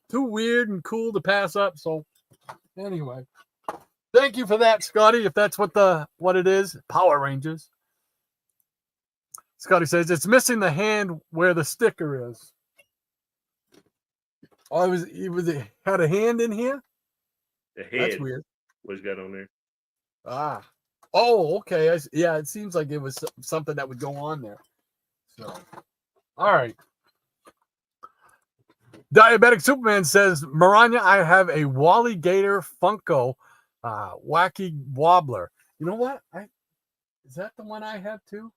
too weird and cool to pass up. So anyway, thank you for that, Scotty. If that's what it is, Power Rangers. Scotty says it's missing the hand where the sticker is. Oh, he had a hand in here. The head. That's weird. what he's got on there. Ah. Oh, okay. Yeah, it seems like it was something that would go on there. So, all right. Diabetic Superman says, Maranya, I have a Wally Gator Funko Wacky Wobbler. You know what? Is that the one I have too?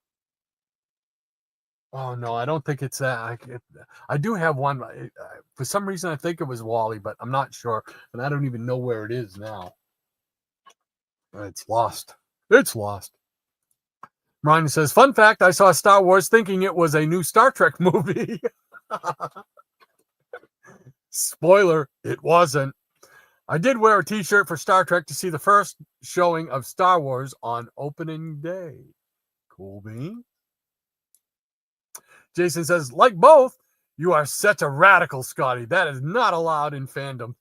Oh, no, I don't think it's that. I do have one. For some reason, I think it was Wally, but I'm not sure. And I don't even know where it is now. It's lost. It's lost. Ryan says, fun fact, I saw Star Wars thinking it was a new Star Trek movie. Spoiler, it wasn't. I did wear a t-shirt for Star Trek to see the first showing of Star Wars on opening day. Cool bean. Jason says, like both, you are such a radical, Scotty. That is not allowed in fandom.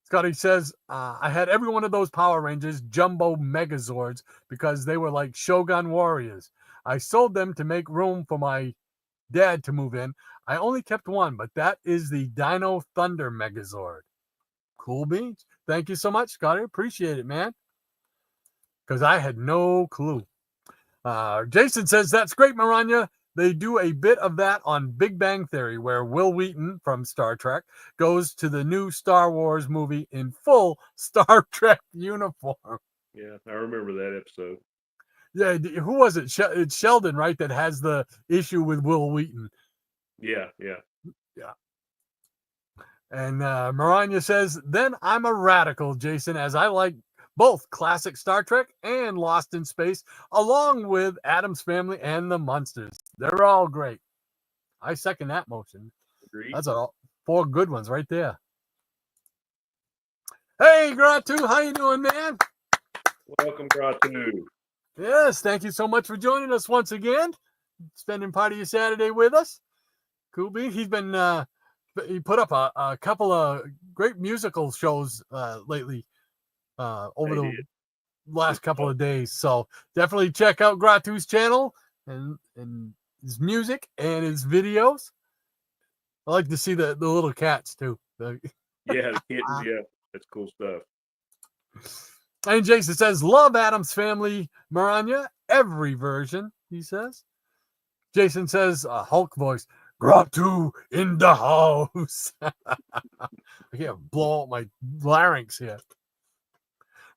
Scotty says, I had every one of those Power Rangers jumbo Megazords because they were like Shogun warriors. I sold them to make room for my dad to move in. I only kept one, but that is the Dino Thunder Megazord. Cool beans. Thank you so much, Scotty. Appreciate it, man. Because I had no clue. Jason says, that's great, Maranya. They do a bit of that on Big Bang Theory, where Will Wheaton from Star Trek goes to the new Star Wars movie in full Star Trek uniform. Yeah, I remember that episode. Yeah, who was it? It's Sheldon, right, that has the issue with Will Wheaton. Yeah. And Maranya says, then I'm a radical, Jason, as I like both classic Star Trek and Lost in Space, along with Addams Family and the Munsters. They're all great. I second that motion. Agreed. That's all 4 good ones right there. Hey, Gratu, how you doing, man? Welcome, Gratu. Yes, thank you so much for joining us once again, spending part of your Saturday with us. Cool bean. He's been he put up a couple of great musical shows lately over the last couple of days. So definitely check out Gratu's channel and his music and his videos. I like to see the little cats too. Yeah, the kittens. Yeah, that's cool stuff. And Jason says, love Addams Family, Maranya, every version, he says. Jason says, Hulk voice, Gratu in the house. I can't blow out my larynx here.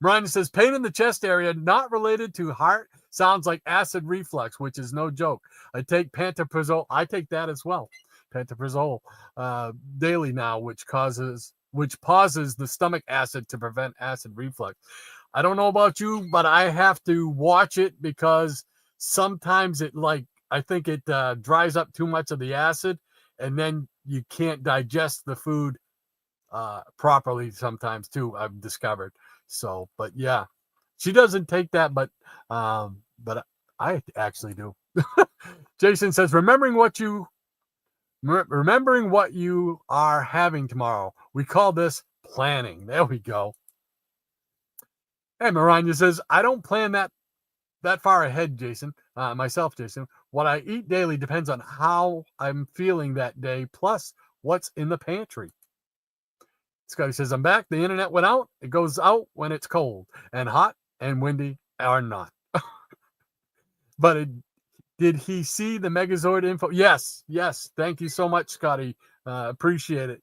Maranya says, pain in the chest area, not related to heart, sounds like acid reflux, which is no joke. I take pantoprazole. I take that as well. Pantoprazole daily now, which pauses the stomach acid to prevent acid reflux. I don't know about you, but I have to watch it because sometimes I think it dries up too much of the acid, and then you can't digest the food properly sometimes too, I've discovered. So, but yeah, she doesn't take that, but I actually do. Jason says, remembering what you are having tomorrow. We call this planning. There we go. And Maranya says, I don't plan that far ahead, Jason. Myself, Jason. What I eat daily depends on how I'm feeling that day, plus what's in the pantry. Scotty says, I'm back. The internet went out. It goes out when it's cold and hot and windy or not. But did he see the Megazord info? Yes. Thank you so much, Scotty. Appreciate it.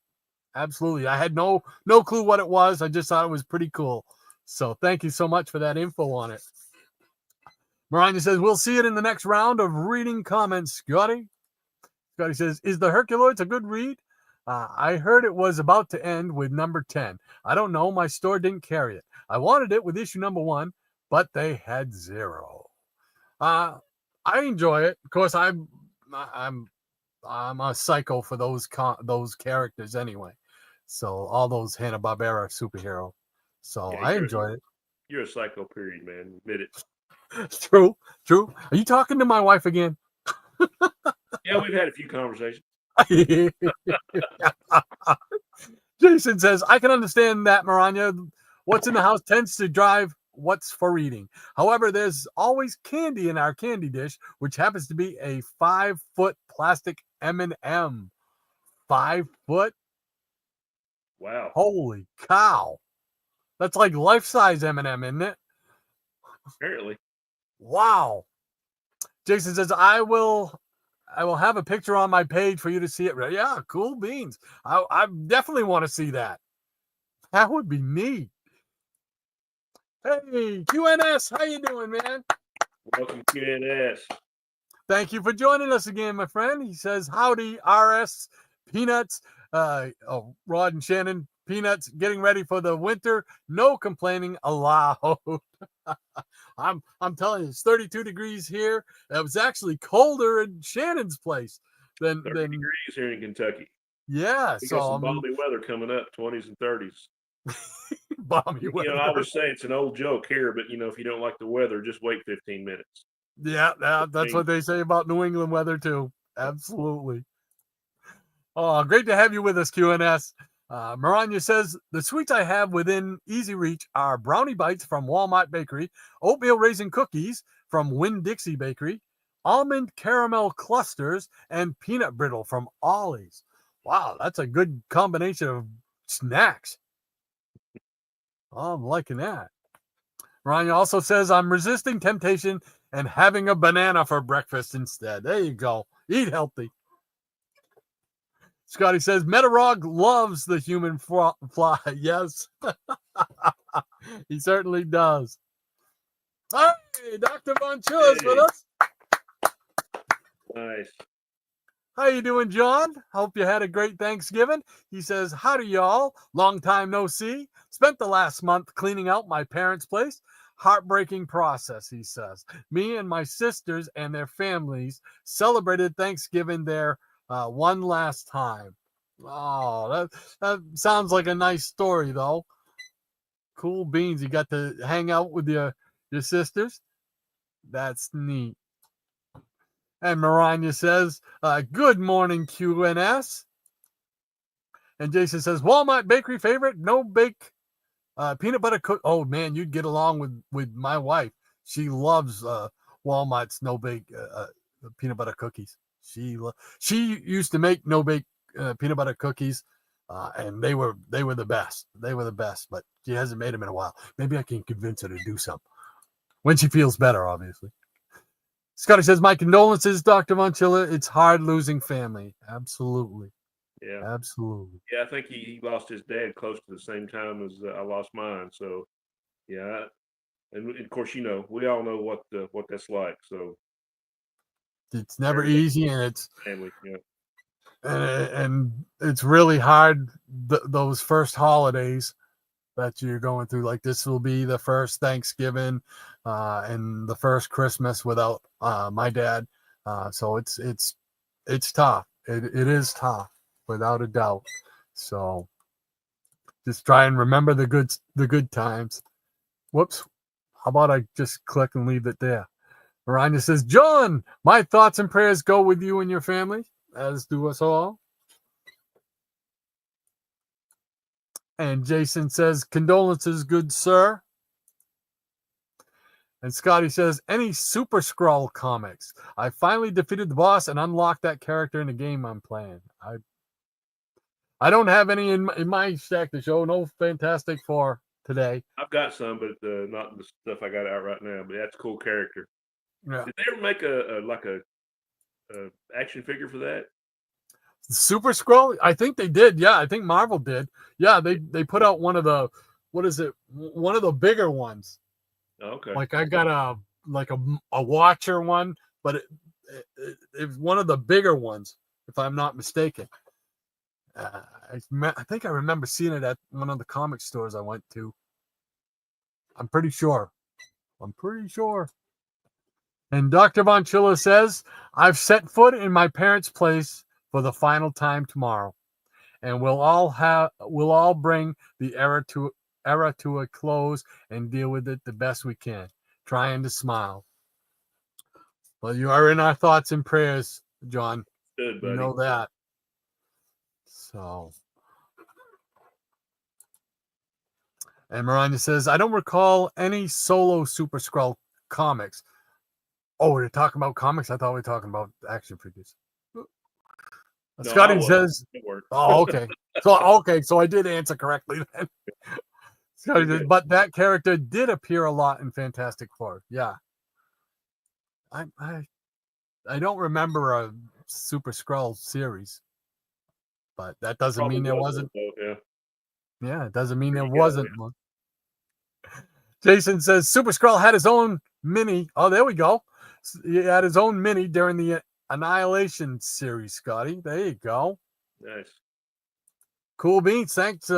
Absolutely. I had no clue what it was. I just thought it was pretty cool. So thank you so much for that info on it. Maranya says, we'll see it in the next round of reading comments, Scotty. Scotty says, is the Herculoids a good read? I heard it was about to end with number 10. I don't know. My store didn't carry it. I wanted it with issue number 1, but they had 0. I enjoy it. Of course, I'm a psycho for those characters anyway. So all those Hanna-Barbera superhero. So yeah, I enjoy it. You're a psycho, period, man. Admit it. True. Are you talking to my wife again? Yeah, we've had a few conversations. Jason says, I can understand that, Maranya. What's in the house tends to drive what's for eating. However, there's always candy in our candy dish, which happens to be a 5-foot plastic M&M. 5 foot? Wow. Holy cow. That's like life-size M&M, isn't it? Apparently. Wow. Jason says, I will have a picture on my page for you to see it. Yeah, cool beans. I definitely want to see that. That would be neat. Hey, QNS, how you doing, man? Welcome, QNS. Thank you for joining us again, my friend. He says, howdy, RS, Peanuts. Rod and Shannon, Peanuts, getting ready for the winter. No complaining allowed. I'm telling you, it's 32 degrees here. It was actually colder in Shannon's place than 30 degrees here in Kentucky. Yeah. We So got some balmy weather coming up, 20s and 30s. balmy You weather. know, I always say it's an old joke here, but if you don't like the weather, just wait 15 minutes. Yeah, that's what they say about New England weather too. Absolutely. Oh, great to have you with us, QNS. Maranya says, the sweets I have within easy reach are brownie bites from Walmart Bakery, oatmeal raisin cookies from Winn-Dixie Bakery, almond caramel clusters, and peanut brittle from Ollie's. Wow, that's a good combination of snacks. Oh, I'm liking that. Maranya also says, I'm resisting temptation and having a banana for breakfast instead. There you go. Eat healthy. Scotty says, Metarog loves the human fly. Yes, he certainly does. Hey, Dr. Von Chilla's with us. Nice. How you doing, John? Hope you had a great Thanksgiving. He says, howdy, y'all. Long time no see. Spent the last month cleaning out my parents' place. Heartbreaking process, he says. Me and my sisters and their families celebrated Thanksgiving there one last time. Oh, that sounds like a nice story, though. Cool beans. You got to hang out with your sisters. That's neat. And Maranya says, good morning, QNS. And Jason says, Walmart bakery favorite, no bake peanut butter cook. Oh, man, you'd get along with my wife. She loves Walmart's no bake peanut butter cookies. She used to make no bake peanut butter cookies, and they were the best. They were the best, but she hasn't made them in a while. Maybe I can convince her to do some when she feels better, obviously. Scotty says, my condolences, Dr. Von Chilla. It's hard losing family. Absolutely. Yeah. Absolutely. Yeah, I think he lost his dad close to the same time as I lost mine. So, yeah. And of course, we all know what that's like. So it's never easy, and it's family. Yeah. And it's really hard those first holidays that you're going through. Like this will be the first Thanksgiving and the first Christmas without my dad. So it's tough. It is tough, without a doubt. So just try and remember the good times. Whoops. How about I just click and leave it there? Maranya says, John, my thoughts and prayers go with you and your family, as do us all. And Jason says, condolences, good sir. And Scotty says, any Super Skrull comics? I finally defeated the boss and unlocked that character in the game I'm playing. I don't have any in my stack to show. No Fantastic Four today. I've got some, but not the stuff I got out right now. But that's a cool character. Yeah. Did they ever make a action figure for that? Super Skrull? I think they did. Yeah, I think Marvel did. Yeah, they put out one of the, what is it? One of the bigger ones. Oh, okay. Like I got a Watcher one, but it's one of the bigger ones, if I'm not mistaken. I think I remember seeing it at one of the comic stores I went to. I'm pretty sure. And Dr. Von Chilla says, I've set foot in my parents' place for the final time tomorrow, and we'll all bring the era to a close and deal with it the best we can, trying to smile. Well, you are in our thoughts and prayers, John. Good, buddy. You know that. So, and Maranya says, I don't recall any solo Super Skrull comics. Oh, we're talking about comics? I thought we were talking about action figures. No, Scotty says, oh, okay. So I did answer correctly then. But that character did appear a lot in Fantastic Four. Yeah. I don't remember a Super Skrull series, but that doesn't mean there wasn't. Yeah. Yeah, it doesn't mean there wasn't one. Jason says Super Skrull had his own mini. Oh, there we go. He had his own mini during the Annihilation series, Scotty. There you go. Nice. Cool beans. Thanks,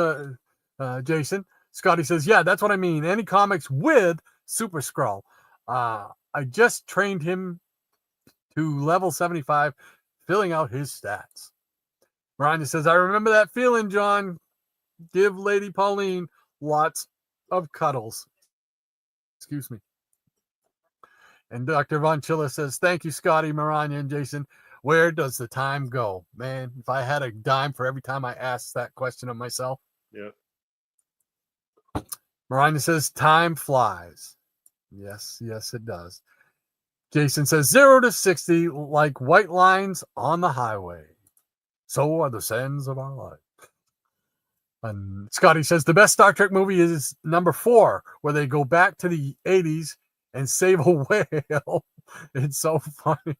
Jason. Scotty says, yeah, that's what I mean. Any comics with Super Skrull. I just trained him to level 75, filling out his stats. Miranda says, I remember that feeling, John. Give Lady Pauline lots of cuddles. Excuse me. And Dr. Von Chilla says, thank you, Scotty, Miranda, and Jason. Where does the time go? Man, if I had a dime for every time I asked that question of myself. Yeah. Miranda says, time flies. Yes, it does. Jason says, 0 to 60 like white lines on the highway. So are the sands of our life. And Scotty says, the best Star Trek movie is number 4, where they go back to the 80s and save a whale. It's so funny.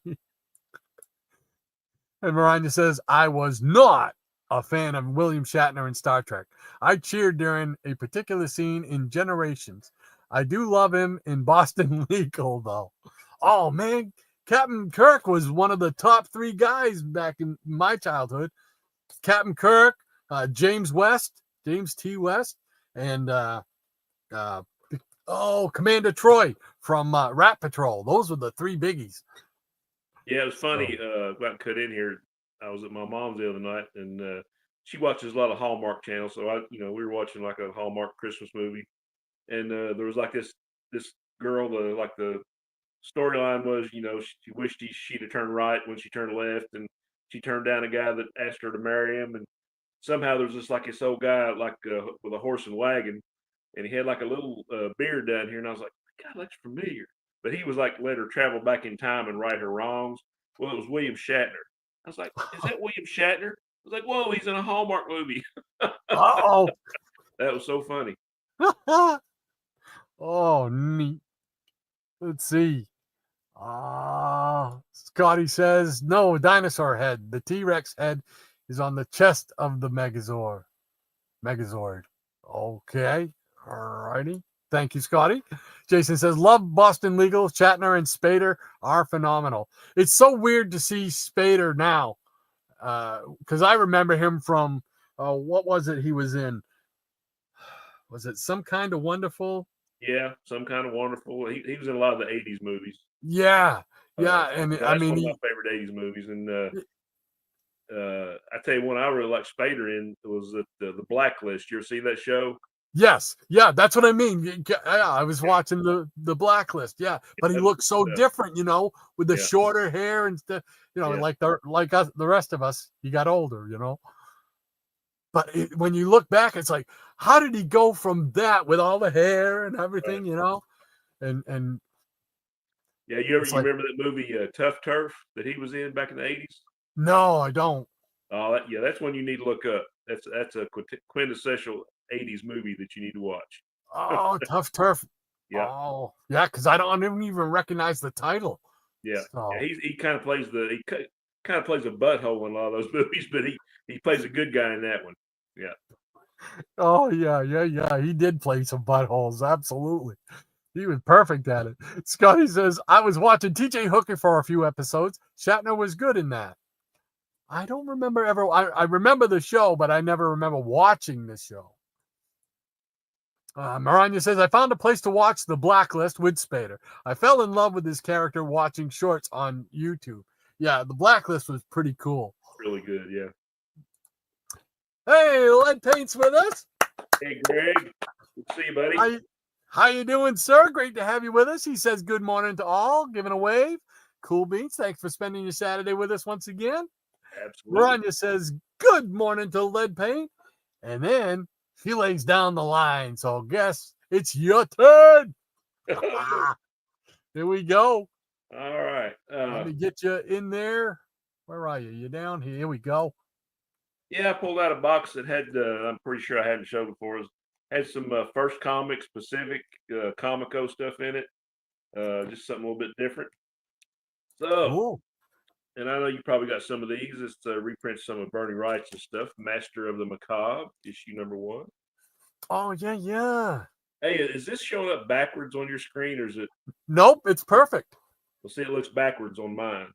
And Miranda says, I was not a fan of William Shatner in Star Trek. I cheered during a particular scene in Generations. I do love him in Boston Legal, though. Oh, man. Captain Kirk was one of the top 3 guys back in my childhood. Captain Kirk, James T. West, and Commander Troy from Rat Patrol. Those were the 3 biggies. Yeah, it was funny. Got cut in here. I was at my mom's the other night, and she watches a lot of Hallmark channels. So we were watching like a Hallmark Christmas movie, and there was like this girl. The storyline was, she wished she'd have turned right when she turned left, and she turned down a guy that asked her to marry him, and somehow there was this old guy with a horse and wagon, and he had like a little beard down here, and I was like, God, that's familiar. But he was like, let her travel back in time and right her wrongs. Well, it was William Shatner. I was like, is that William Shatner? I was like, whoa, he's in a Hallmark movie. Uh-oh. That was so funny. Oh, neat. Let's see. Scotty says, no, dinosaur head. The T-Rex head is on the chest of the Megazord. Okay. Alrighty. Thank you, Scotty. Jason says, love Boston Legal. Shatner and Spader are phenomenal. It's so weird to see Spader now. Because I remember him from, what was it he was in? Was it Some Kind of Wonderful? Yeah, Some Kind of Wonderful. He was in a lot of the 80s movies. Yeah. And that's I mean, one of my favorite 80s movies. And I tell you, one I really like Spader in was the Blacklist. You ever see that show? Yes. Yeah, that's what I mean. Yeah, I was watching the Blacklist. Yeah, but he looks so different, with the shorter hair and stuff. Like the rest of us. He got older, But when you look back, it's like, how did he go from that with all the hair and everything, And yeah, you remember that movie Tough Turf that he was in back in the 80s? No, I don't. Oh, that's one you need to look up. That's a quintessential 80s movie that you need to watch. Oh, Tough Turf. Yeah. Oh, yeah, because I don't even recognize the title. Yeah, so. He kind of plays a butthole in a lot of those movies, but he plays a good guy in that one. Yeah. Oh yeah. He did play some buttholes. Absolutely. He was perfect at it. Scotty says, I was watching TJ Hooker for a few episodes. Shatner was good in that. I don't remember I remember the show, but I never remember watching the show. Maranya says, I found a place to watch The Blacklist with Spader. I fell in love with his character watching shorts on YouTube. Yeah, The Blacklist was pretty cool. Really good, yeah. Hey, Lead Paint's with us. Hey, Greg. Good to see you, buddy. How you doing, sir? Great to have you with us. He says, good morning to all. Giving a wave. Cool beans. Thanks for spending your Saturday with us once again. Absolutely. Maranya says, good morning to Lead Paint. And then he lays down the line. So guess it's your turn. Here we go. All right. Let me get you in there. Where are you? You down here? Here we go. Yeah, I pulled out a box that had, I'm pretty sure I hadn't showed before. Had some First Comics Pacific Comico stuff in it. Just something a little bit different. So, Cool. and I know you probably got some of these. It's reprints some of Bernie Wright's stuff. Master of the Macabre, issue #1. Oh yeah, yeah. Hey, is this showing up backwards on your screen, or is it? Nope, it's perfect. Well, see, it looks backwards on mine.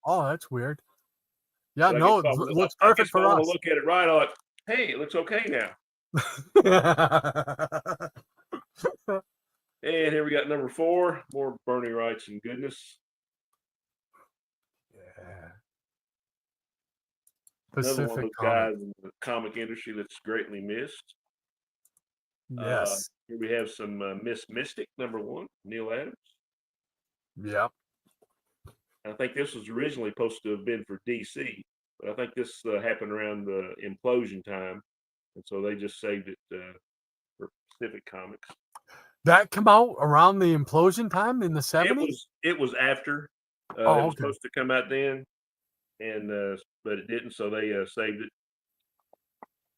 Oh, that's weird. Yeah, But no, it looks perfect if I for want to us. look at it right, I'm like, hey, it looks okay now. And here we got #4, more Bernie Wrights and goodness. Yeah. Another one of Pacific those comic. guys in the comic industry that's greatly missed. Yes. Here we have some Miss Mystic, #1, Neil Adams. Yep. I think this was originally supposed to have been for DC, but I think this happened around the implosion time, and so they just saved it for Pacific Comics. That come out around the implosion time in the 70s? It was after. It was okay. supposed to come out then, and but it didn't, so they saved it.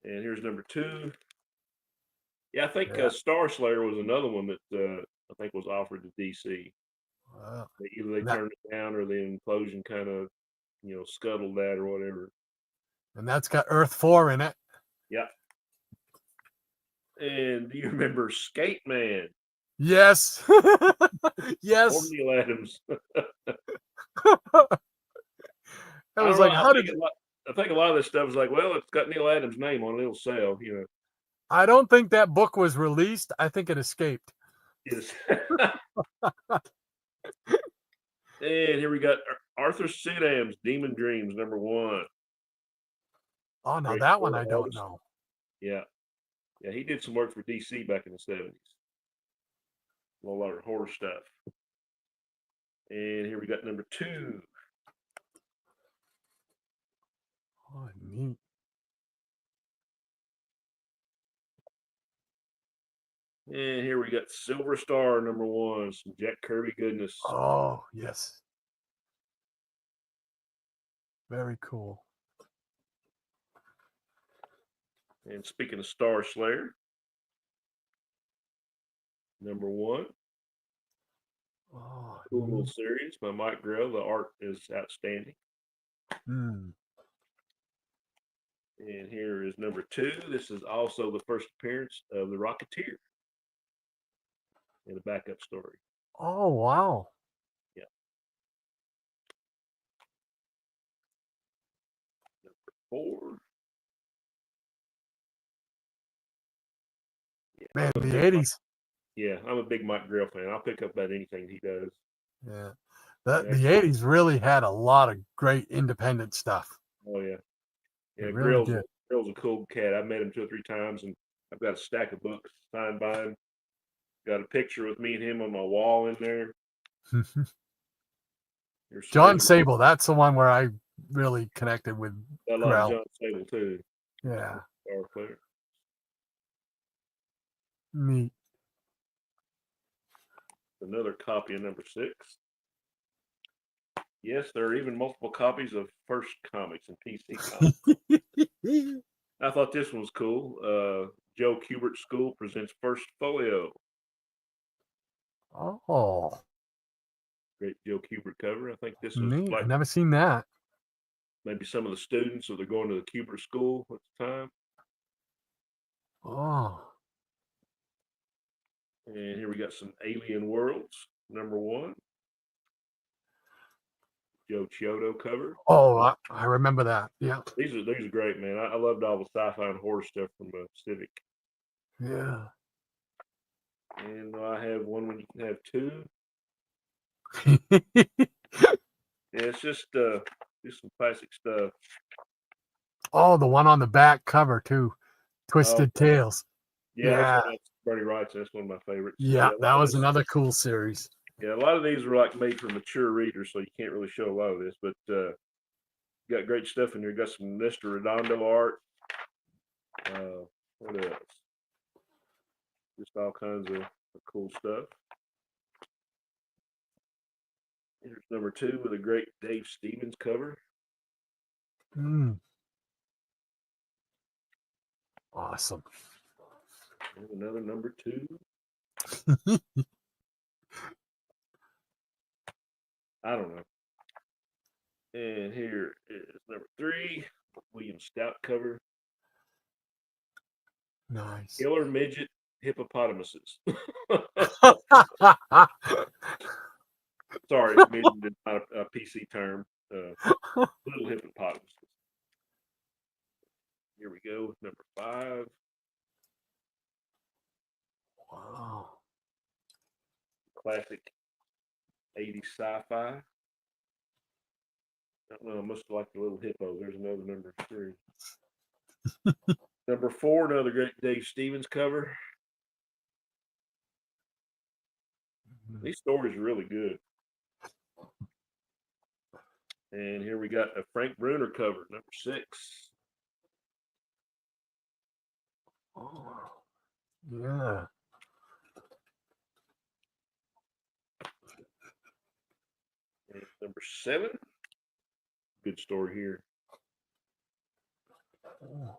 And here's #2. Yeah, I think Star Slayer was another one that I think was offered to DC. Either they turned it down or the implosion kind of, scuttled that or whatever. And that's got Earth 4 in it. Yeah. And do you remember Skate Man? Yes. Or yes. Neil Adams? I was like, how did I think a lot of this stuff is like, well, it's got Neil Adams' name on it, it'll sell, I don't think that book was released. I think it escaped. Yes. And here we got Arthur Sudam's Demon Dreams, #1. Oh, no, Great that one I artist. don't know. Yeah. Yeah, he did some work for DC back in the 70s. A lot of horror stuff. And here we got #2. Oh, neat. And here we got Silver Star #1, some Jack Kirby goodness. Oh, yes. Very cool. And speaking of Star Slayer, #1. Oh, Cool little series by Mike Grell. The art is outstanding. mm. And here is #2. This is also the first appearance of the Rocketeer in a backup story. Oh, wow. Yeah. #4. Yeah, Man, the 80s. Yeah, I'm a big Mike Grell fan. I'll pick up about anything he does. Yeah. The 80s really had a lot of great independent stuff. Oh, yeah. Yeah, It really did. Grell's a cool cat. I've met him 2 or 3 times, and I've got a stack of books signed by him. Got a picture with me and him on my wall in there. John Sable, that's the one where I really connected with I love Grell. John Sable, too. Yeah. Star player. Neat. Another copy of #6. Yes, there are even multiple copies of First Comics and PC Comics. I thought this one was cool. Joe Kubert School presents First Folio. Oh, Great Joe Kubert cover. I think this was neat. like I've never seen that. maybe some of the students, so they're going to the Kubert School at the time. Oh, And here we got some Alien Worlds, #1. Joe Chiodo cover. oh, I remember that. Yeah. These are great, man. I loved all the sci-fi and horror stuff from Civic. Yeah. And I have one when you can have 2. Yeah, it's just some classic stuff. Oh, the one on the back cover too. Twisted Tales. Yeah. That's Bernie Wright's. That's one of my favorites. Yeah, that was another cool series. Yeah, a lot of these were like made for mature readers, so you can't really show a lot of this. But got great stuff in here. Got some Mr. Redondo art. What else? Just all kinds of cool stuff. Here's #2 with a great Dave Stevens cover. Awesome. And another number 2. I don't know. And here is number 3, William Stout cover. Nice. Killer midget hippopotamuses. Sorry, midget is not a PC term. Little hippopotamuses. Here we go with number 5. Wow. Classic 80s sci-fi. I don't know, I must have liked the little hippo. There's another number 3. Number 4, another great Dave Stevens cover. These stories are really good. And here we got a Frank Bruner cover, number 6. Oh, yeah. And number 7. Good story here. Oh.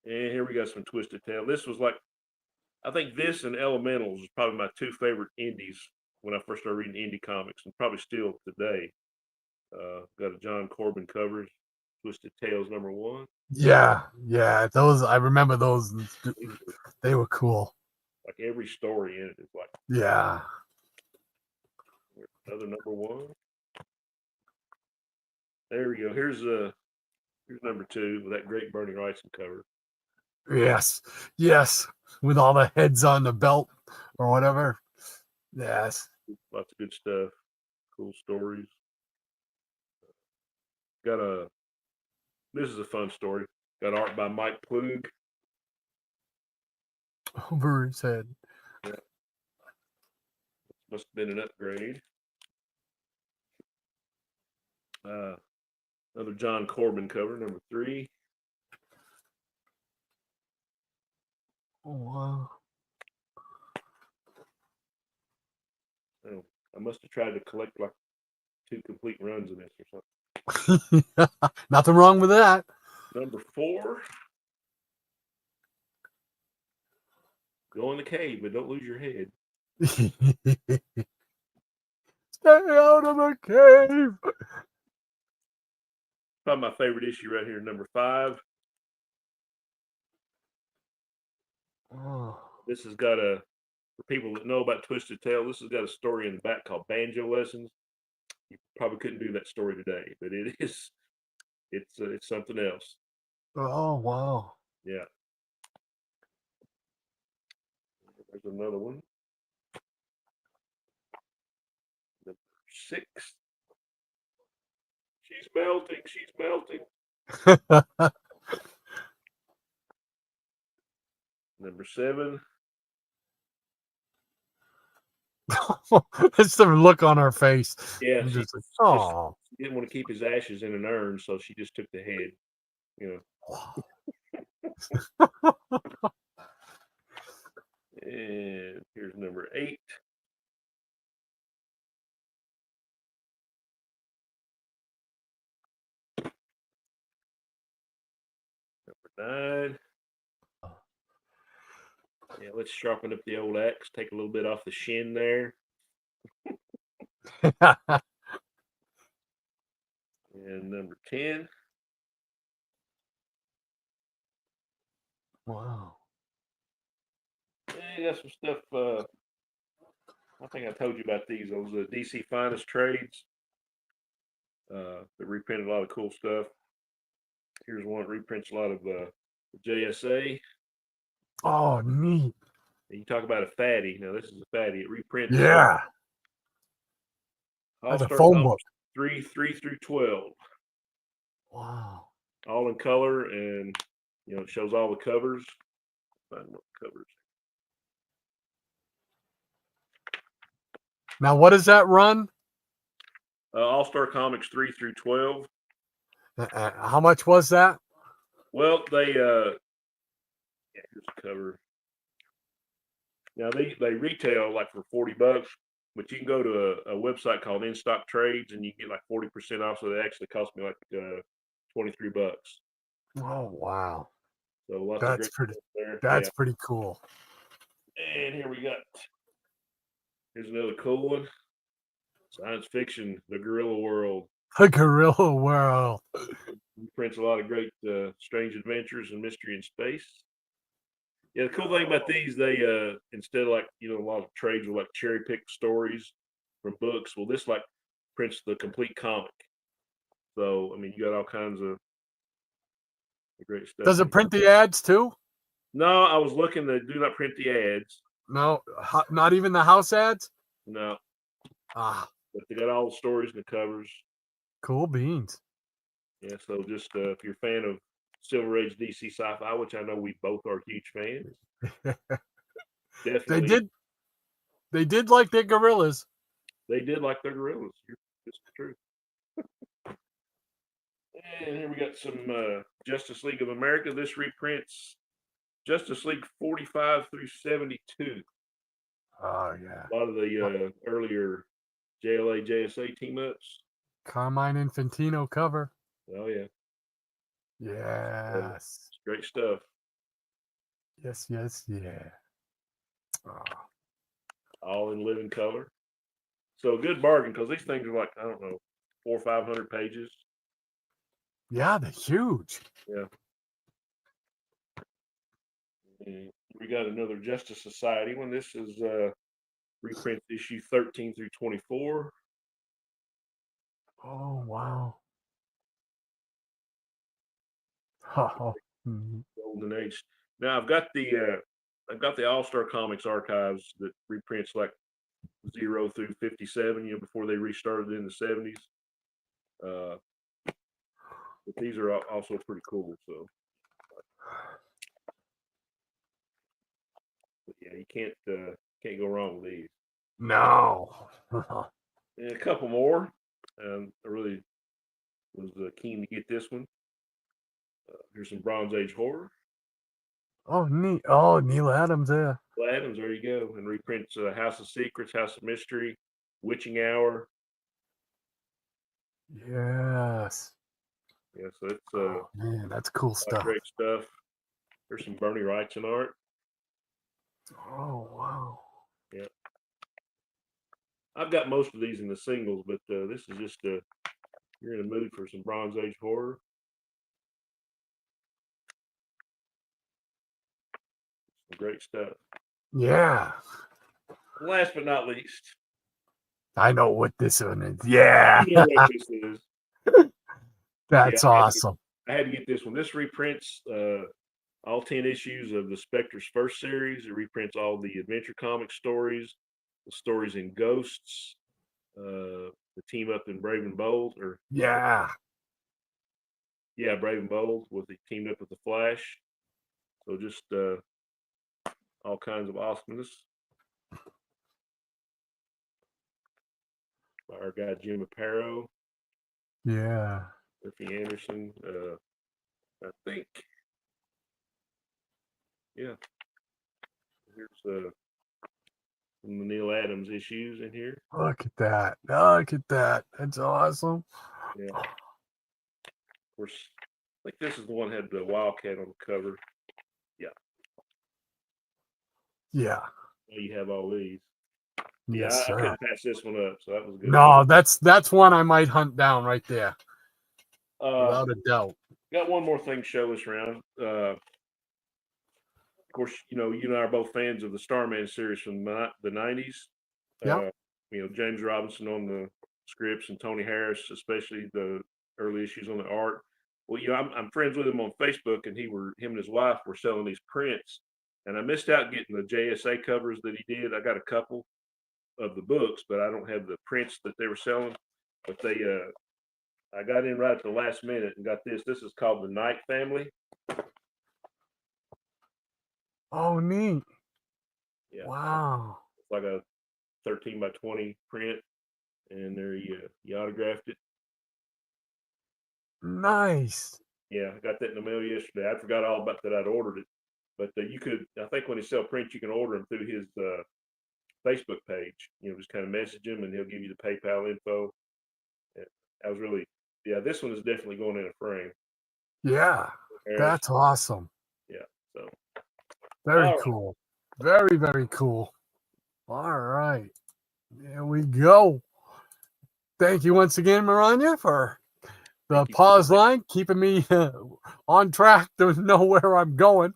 And here we got some Twisted Tale. This was like, I think this and Elementals is probably my 2 favorite indies when I first started reading indie comics, and probably still today. Got a John Corbin cover, Twisted Tales number 1. Yeah, those I remember those. They were cool. Like every story in it is like, Yeah. another number 1. There we go. Here's number 2 with that great Bernie Wrightson cover. Yes. With all the heads on the belt or whatever. Yes. Lots of good stuff. Cool stories. This is a fun story. Got art by Mike Plug. Over his head. Yeah. Must have been an upgrade. Another John Corbin cover, number 3. Oh, wow. Oh, I must have tried to collect like 2 complete runs of this or something. Nothing wrong with that. Number 4. Go in the cave, but don't lose your head. Stay out of the cave. Probably my favorite issue right here, number 5. Oh. This has got for people that know about Twisted Tale, this has got a story in the back called Banjo Lessons. You probably couldn't do that story today, but it's something else. Oh, wow. Yeah. There's another one. Number 6. She's melting. Number 7. It's the look on her face. Yeah, I'm she just like, oh. didn't want to keep his ashes in an urn, so she just took the head. You know. And here's number 8. Number 9. Yeah, let's sharpen up the old axe. Take a little bit off the shin there. And number 10. Wow. Yeah, got some stuff. I think I told you about these. Those DC Finest trades. That reprinted a lot of cool stuff. Here's one that reprints a lot of JSA. Oh, neat. You talk about a fatty. Now this is a fatty. It reprints. Yeah. That's a All-Star phone Comics book. 3 through 12. Wow. All in color, and it shows all the covers. Find what covers. Now, what does that run? All-Star Comics 3 through 12. How much was that? Well, they here's the cover. Now they retail like for $40, but you can go to a website called In Stock Trades and you get like 40% off. So they actually cost me like $23. Oh wow, So lots of that's great pretty. stuff there. That's pretty cool. And here we got. Here's another cool one. Science fiction, the Gorilla World. The Gorilla World. Prints a lot of great strange adventures and mystery in space. Yeah, the cool thing about these, they instead of like a lot of trades will like cherry pick stories from books. Well, this like prints the complete comic. So I mean, you got all kinds of great stuff. Does it print the ads too? No, I was looking. They do not print the ads. No, not even the house ads. No, Ah, but they got all the stories and the covers. cool beans. Yeah, so just if you're a fan of Silver Age DC sci-fi, which I know we both are huge fans, definitely They did like their gorillas. they did like their gorillas. It's the truth. And here we got some Justice League of America. This reprints Justice League 45 through 72. Oh yeah. A lot of the earlier JLA, JSA team ups. Carmine Infantino cover. Oh yeah, Yes. it's great stuff. Yes. Yeah. Oh. All in living color. So good bargain because these things are like, I don't know, 400 or 500 pages. Yeah, they're huge. Yeah. And we got another Justice Society one. This is reprint issue 13 through 24. Oh wow. Oh. Mhm. Golden Age. Now I've got the All-Star Comics archives that reprints like 0 through 57, before they restarted in the 70s. But these are also pretty cool. So, but yeah, you can't go wrong with these. No. And a couple more. I really was keen to get this one. Here's some Bronze Age horror. Oh neat. Oh, Neil Adams there. Well, Adams, there you go. And reprints House of Secrets, House of Mystery, Witching Hour. Yes. Yeah, so it's Oh, man, that's cool stuff. great stuff. There's some Bernie Wrightson art. Oh wow. Yeah. I've got most of these in the singles, but this is just you're in a mood for some Bronze Age horror. Some great stuff. Yeah. Last but not least, I know what this one is. Yeah. you know what this is. That's awesome. I had to get this one. This reprints all 10 issues of the Spectre's first series. It reprints all the Adventure Comics stories, the stories in Ghosts, the team up in Brave and Bold, Yeah. Brave and Bold, with the teamed up with the Flash. So just all kinds of awesomeness. By our guy Jim Aparo, Yeah. Murphy Anderson, I think. Yeah. Here's some of the Neil Adams issues in here. Look at that. Look at that. That's awesome. Yeah. Of course, I think this is the one that had the Wildcat on the cover. Yeah. Yeah. Now you have all these. Yes, I sir. couldn't pass this one up, so that was good. No, that's one I might hunt down right there. Without a doubt. Got one more thing to show us around. Of course, you and I are both fans of the Starman series from the 90s. Yeah. James Robinson on the scripts and Tony Harris, especially the early issues on the art. Well, I'm friends with him on Facebook, and him and his wife were selling these prints, and I missed out getting the JSA covers that he did. I got a couple of the books, but I don't have the prints that they were selling. But I got in right at the last minute and got this. This is called the Knight Family. Oh, neat. Yeah. Wow. It's like a 13 by 20 print, and there he autographed it. Nice. Yeah, I got that in the mail yesterday. I forgot all about that. I'd ordered it, but you could. I think when he sell prints, you can order them through his Facebook page. Just kind of message him, and he'll give you the PayPal info. I was really, this one is definitely going in a frame. Yeah, that's awesome. Yeah. So Very All right. cool. Very, very cool. All right. There we go. Thank you once again, Maranya, for the Thank you. pause line, keeping me on track to know where I'm going.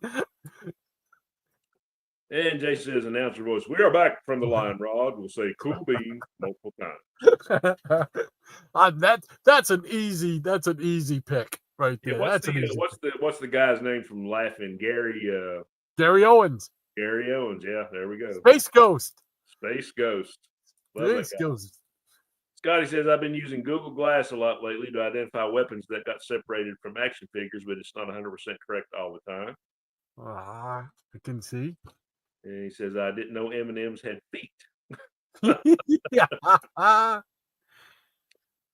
And Jason says, announcer voice, we are back from the Lion Rod. We'll say cool beans multiple times. That's an easy pick right Yeah, there. That's an easy what's the guy's name from Laughing? Gary Owens. Gary Owens. Yeah, there we go. Space Ghost. Space Ghost. Love that Space guy. Ghost. Scotty says, I've been using Google Glass a lot lately to identify weapons that got separated from action figures, but it's not 100% correct all the time. I can see. And he says, I didn't know M&Ms had feet. Yeah.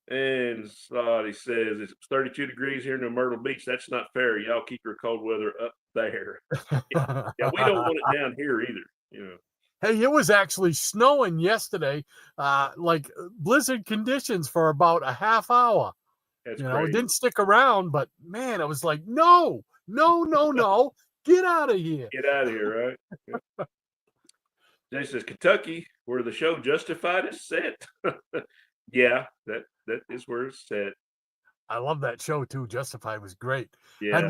And Scotty says, it's 32 degrees here in Myrtle Beach. That's not fair. Y'all keep your cold weather up there. Yeah, we don't want it down here either, you know. Hey, it was actually snowing yesterday, like blizzard conditions for about a half hour. That's It crazy. didn't stick around, but man, it was like, no, get out of here. Get out of here, right? Yeah. Jay says, Kentucky, where the show Justified is set. Yeah, that is where it's set. I love that show too. Justified was great. Yeah. Had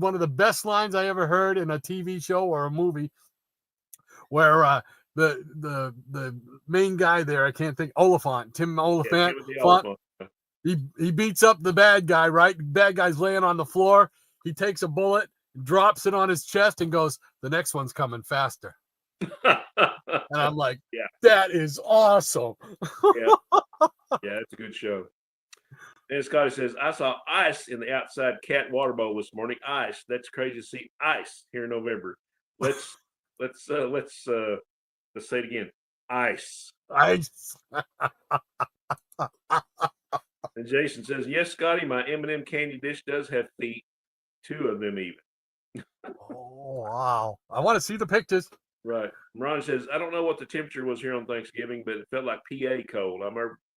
one of the best lines I ever heard in a TV show or a movie, where the main guy there, I can't think, Tim Oliphant. He beats up the bad guy, right? The bad guy's laying on the floor. He takes a bullet, drops it on his chest, and goes, the next one's coming faster. And I'm like, yeah, that is awesome. Yeah, it's a good show. And Scotty says, I saw ice in the outside cat water bowl this morning. Ice. That's crazy to see ice here in November. Let's say it again. Ice. Ice. And Jason says, yes, Scotty, my M&M candy dish does have feet. 2 of them even. Oh, wow. I want to see the pictures. Right. Ron says, I don't know what the temperature was here on Thanksgiving, but it felt like PA cold. I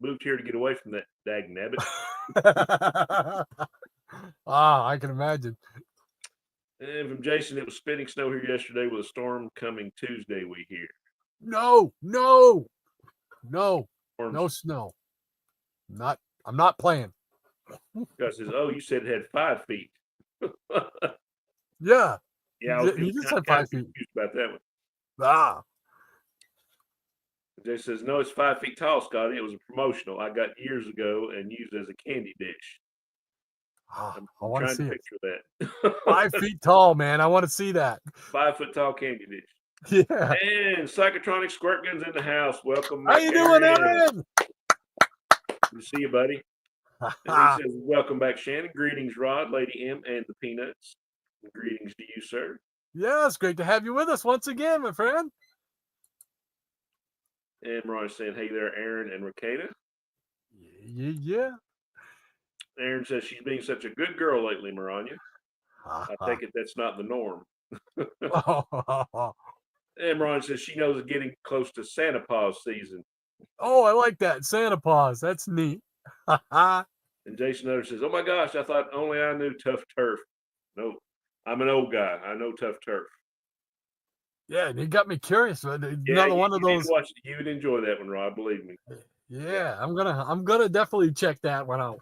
moved here to get away from that dag nabbit. I can imagine. And from Jason, it was spitting snow here yesterday with a storm coming Tuesday, we hear. No snow. I'm not playing. Guy says, oh, you said it had 5 feet. Yeah. Yeah, I was you just said 5 feet. confused about that one. Jay says, no, it's 5 feet tall, Scotty. It was a promotional I got years ago and used as a candy dish. I'm want to trying see to it. picture that. 5 feet tall, man. I want to see that. 5 foot tall candy dish. Yeah. And Psychotronic Squirt Guns in the house. Welcome. How you doing, Aaron? Good to see you, buddy. And he says, welcome back, Shannon. Greetings, Rod, Lady M, and the Peanuts. Greetings to you, sir. Yeah, it's great to have you with us once again, my friend. And Mariah's saying, hey there, Aaron and Rakeda. Yeah. Aaron says she's being such a good girl lately, Mariah. I take it that's not the norm. And Mariah says she knows it's getting close to Santa Paws season. Oh, I like that. Santa Paws. That's neat. And Jason Nutter says, oh my gosh, I thought only I knew Tough Turf. No, I'm an old guy. I know Tough Turf. Yeah, you got me curious. Another one of those. You would enjoy that one, Rod. Believe me. Yeah, I'm gonna definitely check that one out.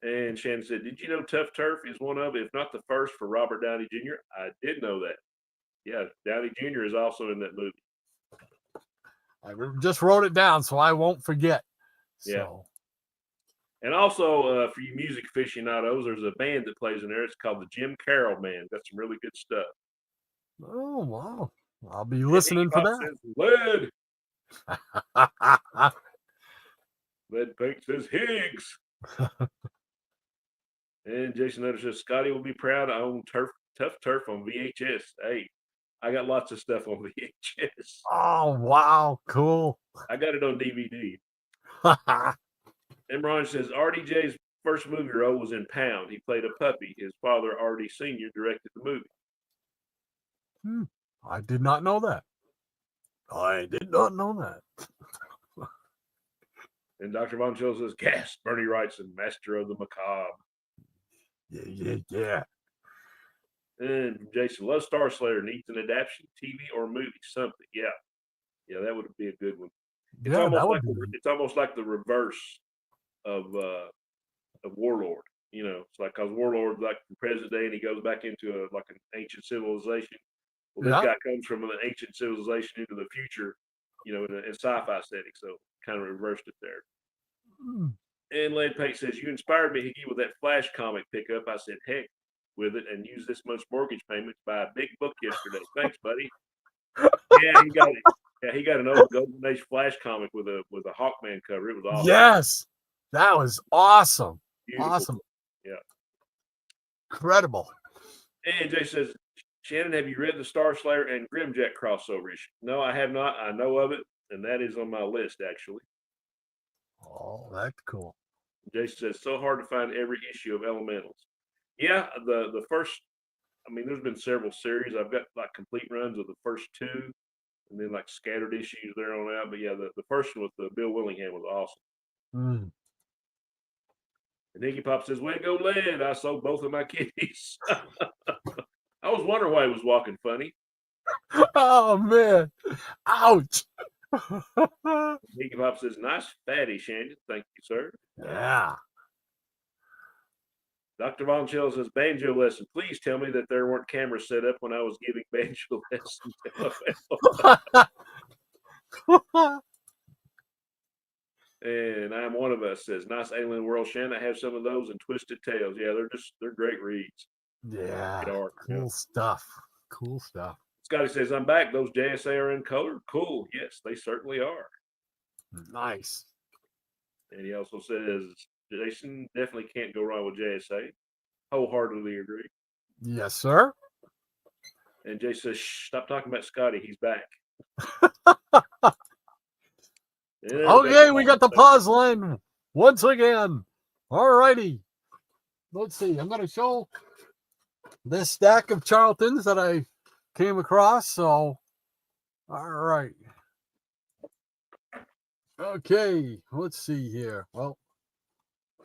And Shannon said, did you know Tough Turf is one of, if not the first, for Robert Downey Jr.? I did know that. Yeah, Downey Jr. is also in that movie. I just wrote it down so I won't forget. Yeah. And also, for you music aficionados, there's a band that plays in there. It's called the Jim Carroll Band. Got some really good stuff. Oh, wow. I'll be listening for that. Lead. Lead Paint says Higgs. And Jason Nutter says, Scotty will be proud to own Tough Turf on VHS. Hey, I got lots of stuff on VHS. Oh, wow. Cool. I got it on DVD. And Ron says, RDJ's first movie role was in Pound. He played a puppy. His father, RD Sr., directed the movie. I did not know that. I did not know that. And Dr. Von Chill says, gasp, Bernie Wrightson, master of the macabre. Yeah. And Jason, Love Star Slayer needs an adaptation, TV or movie, something. Yeah, that would be a good one. It's Yeah, almost that would like be. it's almost like the reverse of Warlord. It's like because Warlord like from present day, and he goes back into like an ancient civilization. Well, this Yeah. guy comes from an ancient civilization into the future, in sci-fi setting. So kind of reversed it there. Mm. And Led Pate says, "You inspired me, Hickey, with that Flash comic pickup." I said, "Heck with it, and use this month's mortgage payment to buy a big book yesterday." Thanks, buddy. Yeah, he got it. Yeah, he got an old Golden Age Flash comic with a Hawkman cover. It was awesome. Yes, that was awesome. Beautiful. Awesome. Yeah. Incredible. And Jay says, "Shannon, have you read the Star Slayer and Grimjack crossover issue?" No, I have not. I know of it, and that is on my list, actually. Oh, that's cool. Jason says, "So hard to find every issue of Elementals." Yeah, the first, there's been several series. I've got like complete runs of the first two, and then like scattered issues there on out. But yeah, the first one with the Bill Willingham was awesome. Mm. And Nicky Pop says, "Way to go, Led. I sold both of my kitties." I was wondering why he was walking funny. Oh man. Ouch. Nicky Pop says, "Nice fatty, Shannon. Thank you, sir." Yeah. Dr. Von Shell says, "Banjo lesson. Please tell me that there weren't cameras set up when I was giving banjo lessons." And I'm One of Us says, "Nice Alien World, Shannon. I have some of those and Twisted Tales." Yeah, they're great reads. Yeah. They are. Cool stuff. Cool stuff. Scotty says, "I'm back. Those JSA are in color." Cool. Yes, they certainly are. Nice. And he also says, "Jason, definitely can't go wrong with JSA. Wholeheartedly agree." Yes, sir. And Jay says, "Shh, stop talking about Scotty. He's back." Okay, we got the pause line once again. All righty. Let's see. I'm going to show this stack of Charltons that I came across. So, all right. Okay, let's see here. Well,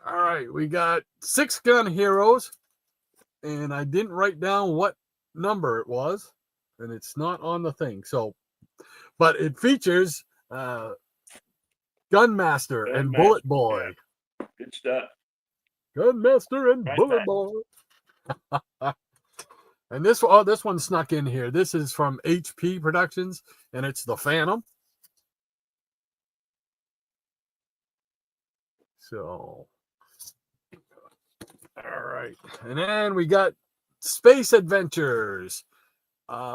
all right. We got 6-gun heroes, and I didn't write down what number it was, and it's not on the thing. So, but it features Gunmaster and Bullet Boy. Yeah. Good stuff. Gunmaster and Right Bullet back. Boy. And this one snuck in here. This is from HP Productions, and it's the Phantom. So, all right. And then we got Space Adventures.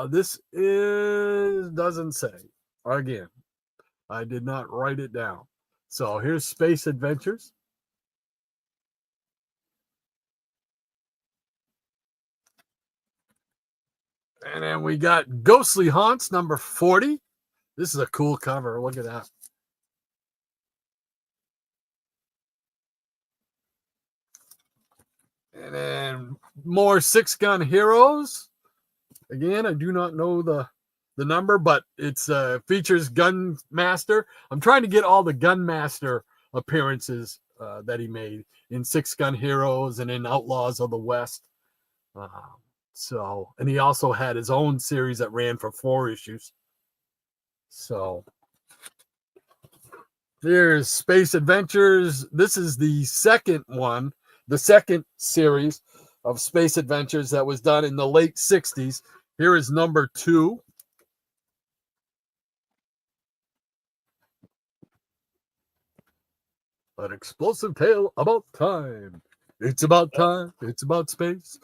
This doesn't say. Again, I did not write it down. So here's Space Adventures. And then we got Ghostly Haunts number 40. This is a cool cover. Look at that. And then more 6-gun heroes. Again, I do not know the number, but it's features Gunmaster. I'm trying to get all the Gunmaster appearances that he made in 6-gun heroes and in Outlaws of the West. And he also had his own series that ran for 4 issues. So there's Space Adventures. This is the second one, the second series of Space Adventures that was done in the late 60s. Here is number 2. An explosive tale about time. It's about time. It's about space.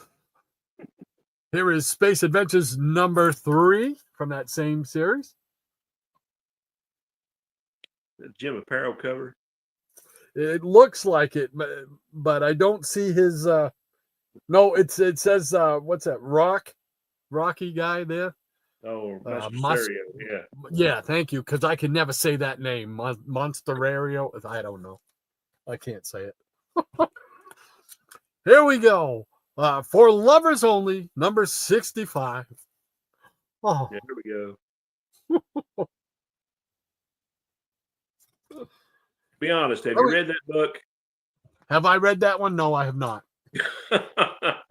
Here is Space Adventures number 3 from that same series. The Jim Apparel cover. It looks like it, but I don't see his. No, it says what's that? Rocky guy there. Oh, Monsterario. Yeah. Yeah, thank you, because I can never say that name. Monsterario. I don't know. I can't say it. Here we go. For lovers only, number 65. Oh, Yeah, here we go. Be honest, have you read that book? Have I read that one? No, I have not.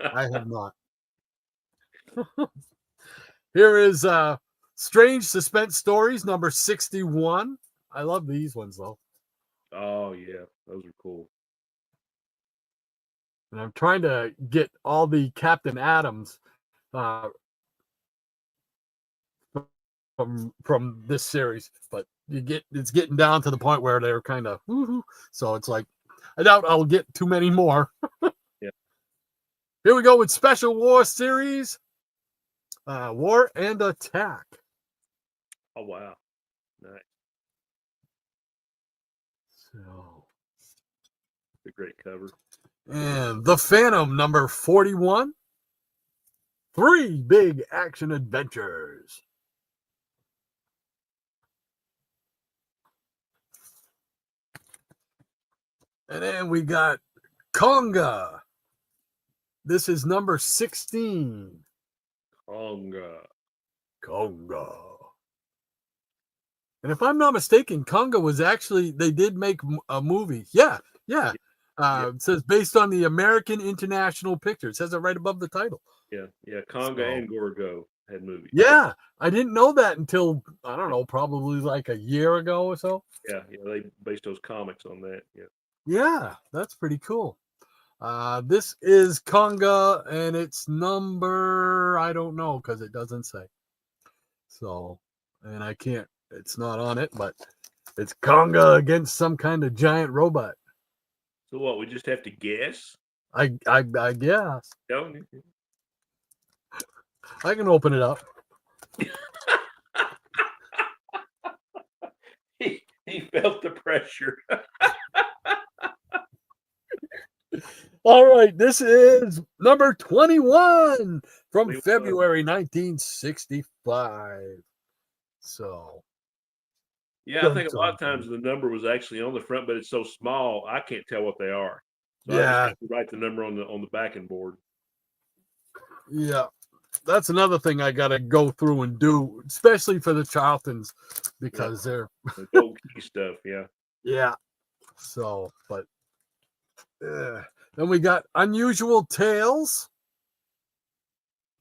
I have not. Here is Strange Suspense Stories, number 61. I love these ones, though. Oh yeah, those are cool. And I'm trying to get all the Captain Adams from this series, but it's getting down to the point where they're kind of woohoo. So it's like I doubt I'll get too many more. Yeah. Here we go with Special War Series, War and Attack. Oh wow, nice. So, A great cover. and The Phantom, number 41. 3 big action adventures. And then we got Conga. This is number 16. Conga. And if I'm not mistaken, Conga was actually, they did make a movie. Yeah. It says based on the American International Picture. It says it right above the title. Yeah. Conga and Gorgo had movies. Yeah. I didn't know that until, I don't know, probably like a year ago or so. Yeah. They based those comics on that. Yeah. Yeah, that's pretty cool. This is Conga, and it's number, I don't know, because it doesn't say. So, and I can't, it's not on it, but it's Conga against some kind of giant robot. So what? We just have to guess. I guess. Don't you? I can open it up. He felt the pressure. All right, this is number 21 from 21. February 1965. So, Yeah, I think a lot of times the number was actually on the front, but it's so small I can't tell what they are. So I just have to write the number on the backing board. Yeah, that's another thing I got to go through and do, especially for the Charltons, because they're the gold key stuff. Yeah. Yeah. So, but then we got Unusual Tales.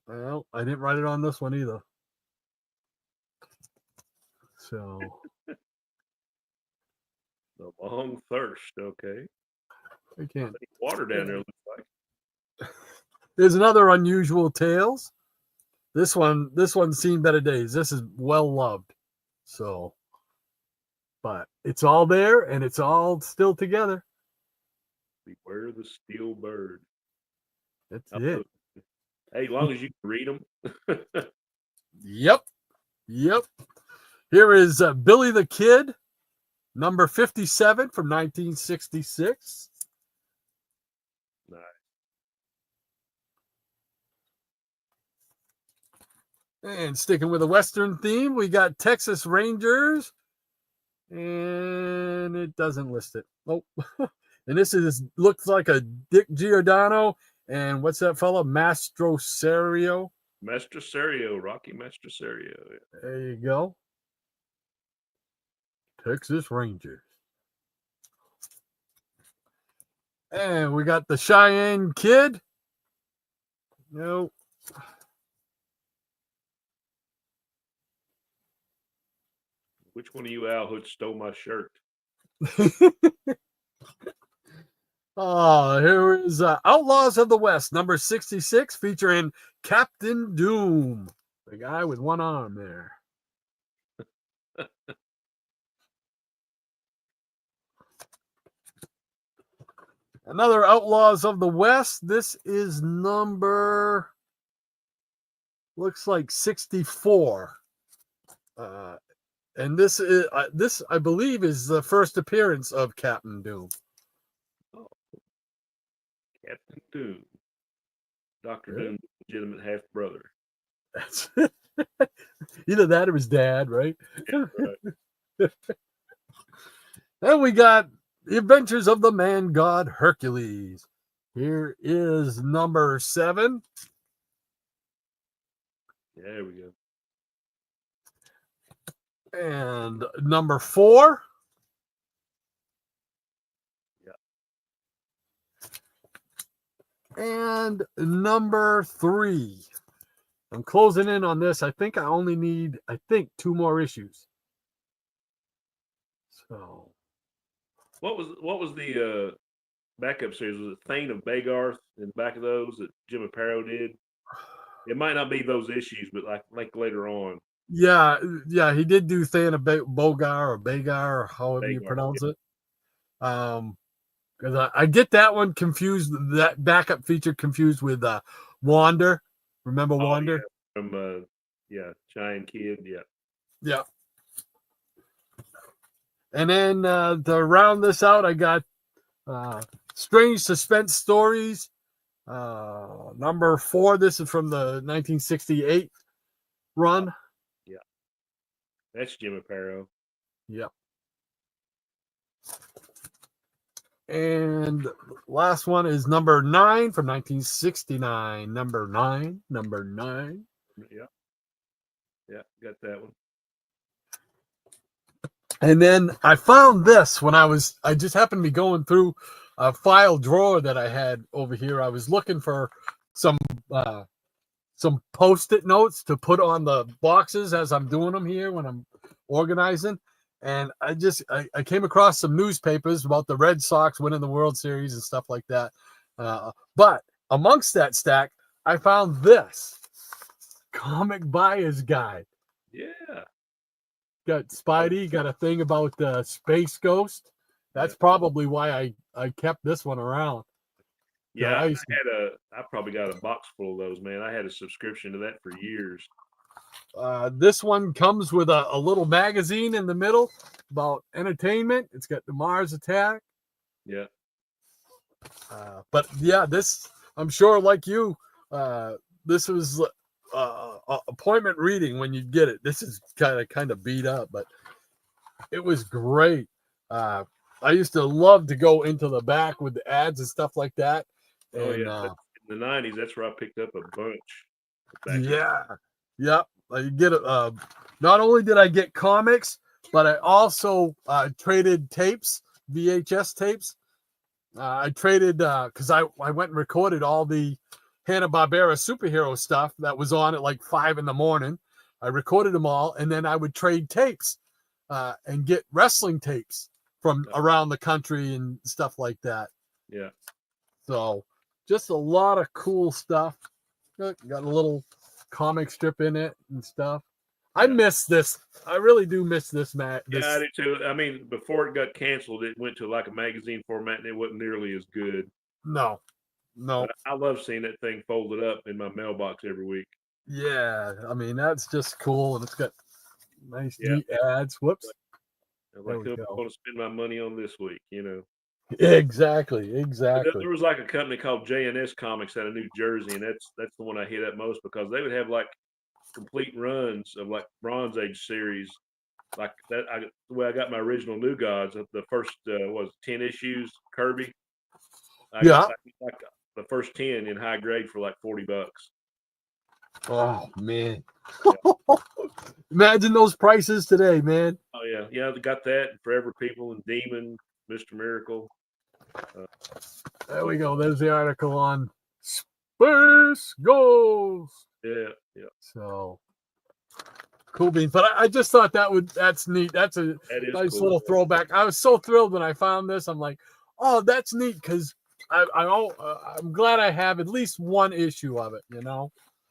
Well, I didn't write it on this one either. So, The Long Thirst. Okay. I can't. Water down there looks like. There's another Unusual Tales. This one's seen better days. This is well loved. So, but it's all there and it's all still together. Beware the Steel Bird. That's it. Hey, as long as you can read them. Yep. Here is Billy the Kid, number 57 from 1966. Nice. And sticking with the Western theme, we got Texas Rangers. And it doesn't list it. Oh, and this looks like a Dick Giordano. And what's that fellow? Mastroserio. Rocky Mastroserio. There you go. Texas Rangers. And we got the Cheyenne Kid. Nope. Which one of you Al Hood stole my shirt? Oh, here is Outlaws of the West, number 66, featuring Captain Doom, the guy with one arm there. Another Outlaws of the West. This is number, looks like 64. And this is I believe is the first appearance of Captain Doom. Oh. Captain Doom. Dr. Doom's legitimate half brother. That's either that or his dad, right? Yeah, right. Then we got The Adventures of the Man God Hercules. Here is number 7. There we go. And number 4. Yeah. And number 3. I'm closing in on this. I think I only need, 2 more issues. So What was the backup series? Was it Thane of Bagarth in the back of those that Jim Aparo did? It might not be those issues, but like later on. yeah, he did do Thana Bogar or Bagar or however you Bagarth, pronounce it. Because I get that one confused, that backup feature confused with Wander. Remember Wander? Yeah, from Giant Kid, yeah. Yeah. And then to round this out, I got Strange Suspense Stories, number 4. This is from the 1968 run. Yeah. That's Jim Aparo. Yep. And last one is number 9 from 1969. Number 9. Yeah. Yeah, got that one. And then I found this when I just happened to be going through a file drawer that I had over here. I was looking for some Post-it notes to put on the boxes as I'm doing them here when I'm organizing. And I came across some newspapers about the Red Sox winning the World Series and stuff like that. But amongst that stack, I found this comic buyer's guide. Yeah. Got Spidey, got a thing about the Space Ghost. That's probably why I kept this one around. Yeah, I probably got a box full of those, man. I had a subscription to that for years. This one comes with a little magazine in the middle about entertainment. It's got the Mars Attack. Yeah. But yeah, this, I'm sure like you, this was appointment reading when you get it. This is kind of beat up, but it was great. I used to love to go into the back with the ads and stuff like that. And, in the 90s, that's where I picked up a bunch. Yep. I get it. Not only did I get comics, but I also traded tapes, VHS tapes. I traded because I went and recorded all the Hanna-Barbera superhero stuff that was on at like 5 a.m. I recorded them all, and then I would trade tapes and get wrestling tapes from around the country and stuff like that. Yeah. So just a lot of cool stuff. Got a little comic strip in it and stuff. I miss this. I really do miss this, Matt. Yeah, I do too. I mean, before it got canceled, it went to like a magazine format, and it wasn't nearly as good. No. But I love seeing that thing folded up in my mailbox every week. Yeah, I mean, that's just cool, and it's got nice, neat ads. Whoops. I'm like, who am I going to spend my money on this week, Exactly. There was like a company called J&S Comics out of New Jersey, and that's the one I hit up most because they would have like complete runs of like Bronze Age series, like that. The way I got my original New Gods, the first was 10 issues Kirby. I got like the first 10 in high grade for like $40. Oh man! Imagine those prices today, man. Oh yeah, they got that and Forever People and Demon, Mr. Miracle. There we go. There's the article on Space Ghost. Yeah. So cool beans. But I just thought that's neat. That's a nice cool little throwback. I was so thrilled when I found this. I'm like, oh, that's neat because I'm glad I have at least one issue of it.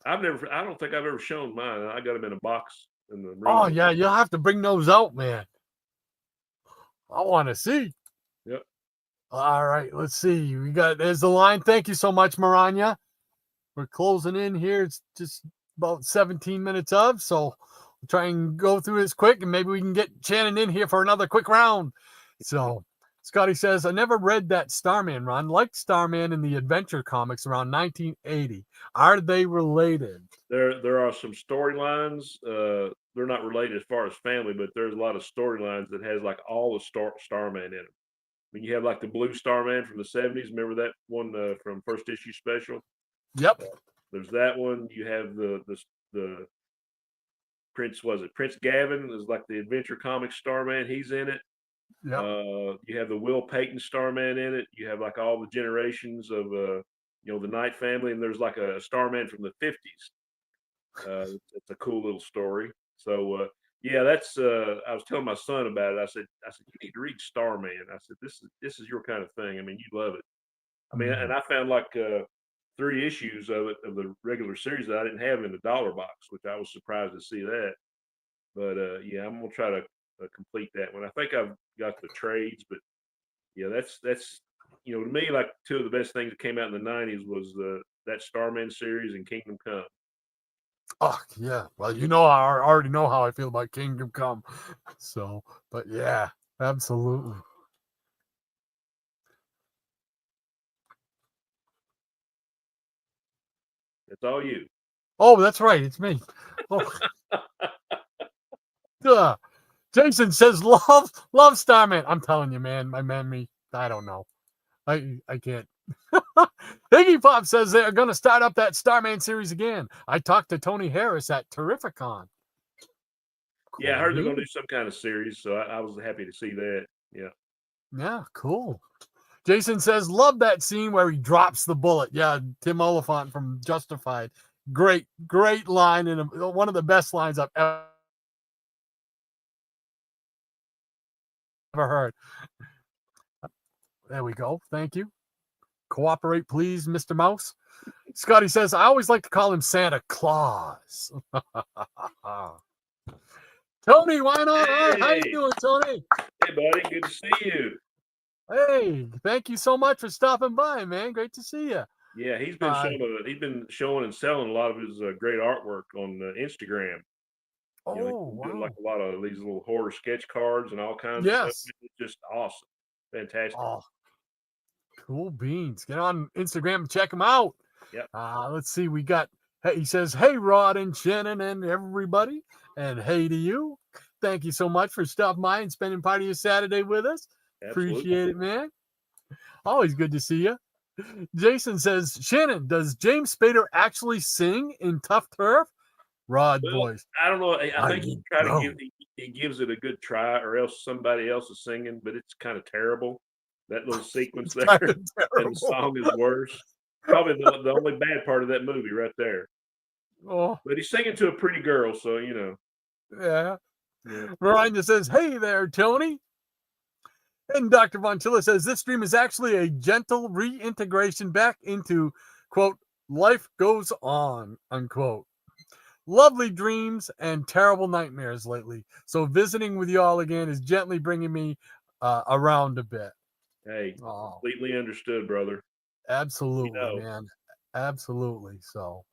I don't think I've ever shown mine. I got them in a box in the room. Oh yeah, you'll have to bring those out, man. I want to see. Yep. All right, let's see. There's the line. Thank you so much, Maranya. We're closing in here. It's just about 17 minutes of, so we'll try and go through this quick, and maybe we can get Shannon in here for another quick round. So Scotty says, I never read that Starman run. Like Starman in the Adventure comics around 1980. Are they related? There are some storylines. They're not related as far as family, but there's a lot of storylines that has like all the Starman in them. I mean, you have like the Blue Starman from the 70s. Remember that one from first issue special? Yep. There's that one. You have the Prince Gavin is like the Adventure Comics Starman. He's in it. Yep. You have the Will Payton Starman in it. You have like all the generations of the Knight family, and there's like a Starman from the 50s. It's a cool little story. So yeah, that's I was telling my son about it. I said you need to read Starman. I said this is your kind of thing. I mean, you love it. I mean, and I found like 3 issues of it, of the regular series, that I didn't have in the dollar box, which I was surprised to see that. But yeah, I'm gonna try to complete that one. I think I've got the trades, but yeah, that's to me, like 2 of the best things that came out in the '90s was that Starman series and Kingdom Come. Oh yeah. Well, I already know how I feel about Kingdom Come. So, but yeah, absolutely. It's all you. Oh, that's right. It's me. Oh. Jason says, love Starman. I'm telling you, man, my memory, I don't know. I can't. Iggy Pop says they're going to start up that Starman series again. I talked to Tony Harris at Terrificon. Yeah, I heard they're Cool. going to do some kind of series, so I was happy to see that. Yeah. Yeah, cool. Jason says, love that scene where he drops the bullet. Yeah, Tim Oliphant from Justified. Great line, and one of the best lines I've ever heard. There we go. Thank you. Cooperate, please, Mr. Mouse. Scotty says, I always like to call him Santa Claus. Tony, why not? Hey. How you doing, Tony? Hey, buddy, good to see you. Hey, thank you so much for stopping by, man. Great to see you. Yeah, he's been showing and selling a lot of his great artwork on Instagram. Oh, He's doing wow. like a lot of these little horror sketch cards and all kinds of Yes. stuff. It's just awesome. Fantastic. Oh, cool beans. Get on Instagram and check him out. Yep. Let's see. He says, hey, Rod and Shannon and everybody. And hey to you. Thank you so much for stopping by and spending part of your Saturday with us. Absolutely. Appreciate it, man. Always good to see you. Jason says, Shannon, does James Spader actually sing in Tough Turf? Rod voice. I don't know. I think he gives it a good try, or else somebody else is singing, but it's kind of terrible. That little sequence there, and the song is worse. Probably the only bad part of that movie right there. Oh, but he's singing to a pretty girl, so Yeah. Miranda says, hey there, Tony. And Dr. Von Chilla says, this stream is actually a gentle reintegration back into, quote, life goes on, unquote. Lovely dreams and terrible nightmares lately. So visiting with you all again is gently bringing me around a bit. Hey, completely understood, brother. Absolutely, man. Absolutely. So,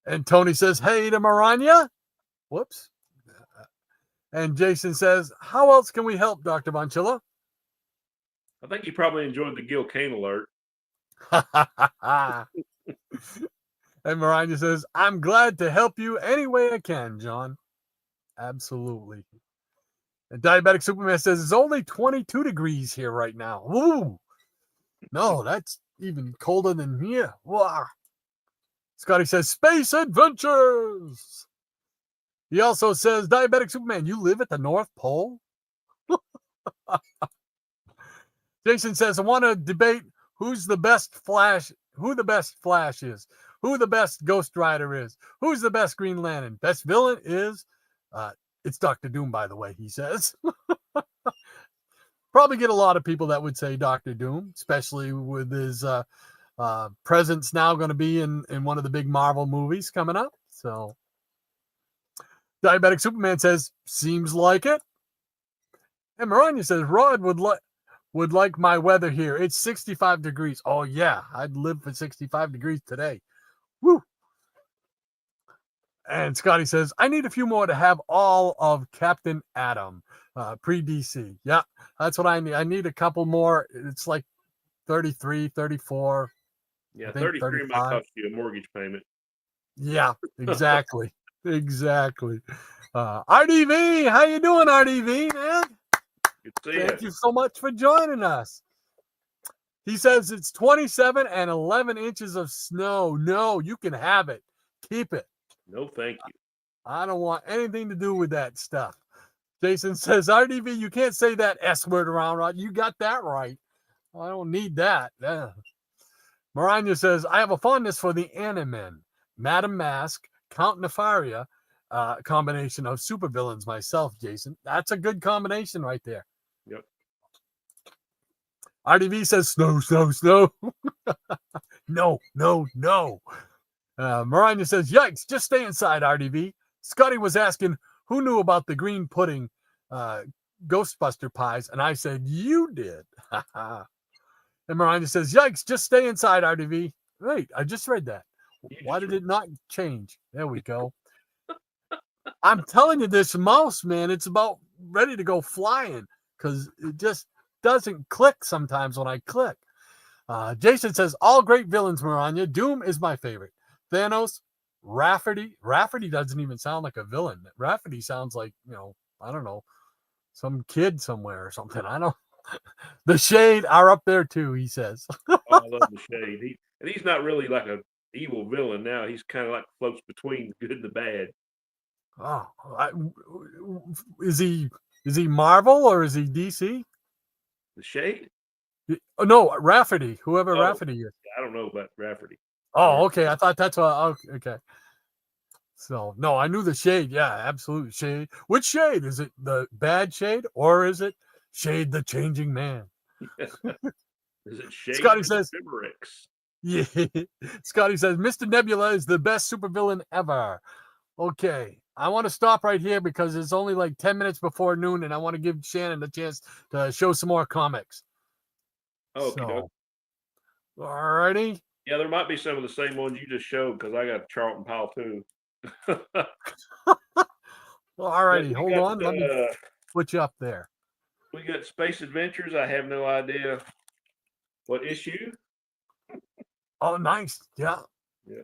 and Tony says, hey to Maranya. Whoops. And Jason says, how else can we help, Dr. Bonchilla? I think you probably enjoyed the Gil Kane alert. And Maranya says, I'm glad to help you any way I can, John. Absolutely. And Diabetic Superman says, it's only 22 degrees here right now. Woo! No, that's even colder than here. Wow. Scotty says, space adventures. He also says, Diabetic Superman, you live at the North Pole? Jason says, I want to debate who the best Flash is, who the best Ghost Rider is, who's the best Green Lantern. Best villain is, it's Dr. Doom, by the way, he says. Probably get a lot of people that would say Dr. Doom, especially with his presence now going to be in one of the big Marvel movies coming up. So Diabetic Superman says, seems like it. And Maranya says, Rod would like my weather here. It's 65 degrees. Oh, yeah. I'd live for 65 degrees today. Woo. And Scotty says, I need a few more to have all of Captain Atom pre-DC. Yeah, that's what I need. I need a couple more. It's like 33, 34. Yeah, 33 might cost you a mortgage payment. Yeah, exactly. Exactly. RDV, how you doing, RDV, man? Good to see you. Thank you so much for joining us. He says it's 27 and 11 inches of snow. No, you can have it. Keep it. No, thank you. I don't want anything to do with that stuff. Jason says, RDV, you can't say that S word around, Rod. You got that right. I don't need that. Maranya says, I have a fondness for the Animen, Madam Mask, Count Nefaria combination of supervillains myself, Jason. That's a good combination right there. Yep. RDV says, snow, snow, snow. No, no, no. Maranya says, yikes, just stay inside, RDV. Scotty was asking who knew about the green pudding Ghostbuster pies, and I said, you did. And Miranda says, yikes, just stay inside, RDV. Wait, I just read that. Why did it not change? There we go. I'm telling you, this mouse, man, it's about ready to go flying because it just doesn't click sometimes when I click. Jason says, all great villains, Miranda. Doom is my favorite. Thanos, Rafferty. Rafferty doesn't even sound like a villain. Rafferty sounds like, I don't know, some kid somewhere or something. I don't. The Shade are up there too, he says. Oh, I love the Shade. He's not really like a evil villain now. He's kind of like floats between the good and the bad. Oh, is he Marvel or is he DC? The Shade? Oh, no, Rafferty. Whoever Rafferty is. I don't know about Rafferty. Oh, okay. I thought that's what. Okay. So no, I knew the Shade. Yeah, absolutely. Shade. Which Shade? Is it the bad Shade or is it Shade the Changing Man? Is it Shade? Scotty says. Limericks? Yeah. Scotty says Mr. Nebula is the best supervillain ever. Okay. I want to stop right here because it's only like 10 minutes before noon, and I want to give Shannon a chance to show some more comics. Okay. So, all righty. Yeah, there might be some of the same ones you just showed because I got Charlton Powell too. All righty, hold on. Let me put you up there. We got Space Adventures. I have no idea what issue. Oh, nice. Yeah. Yeah.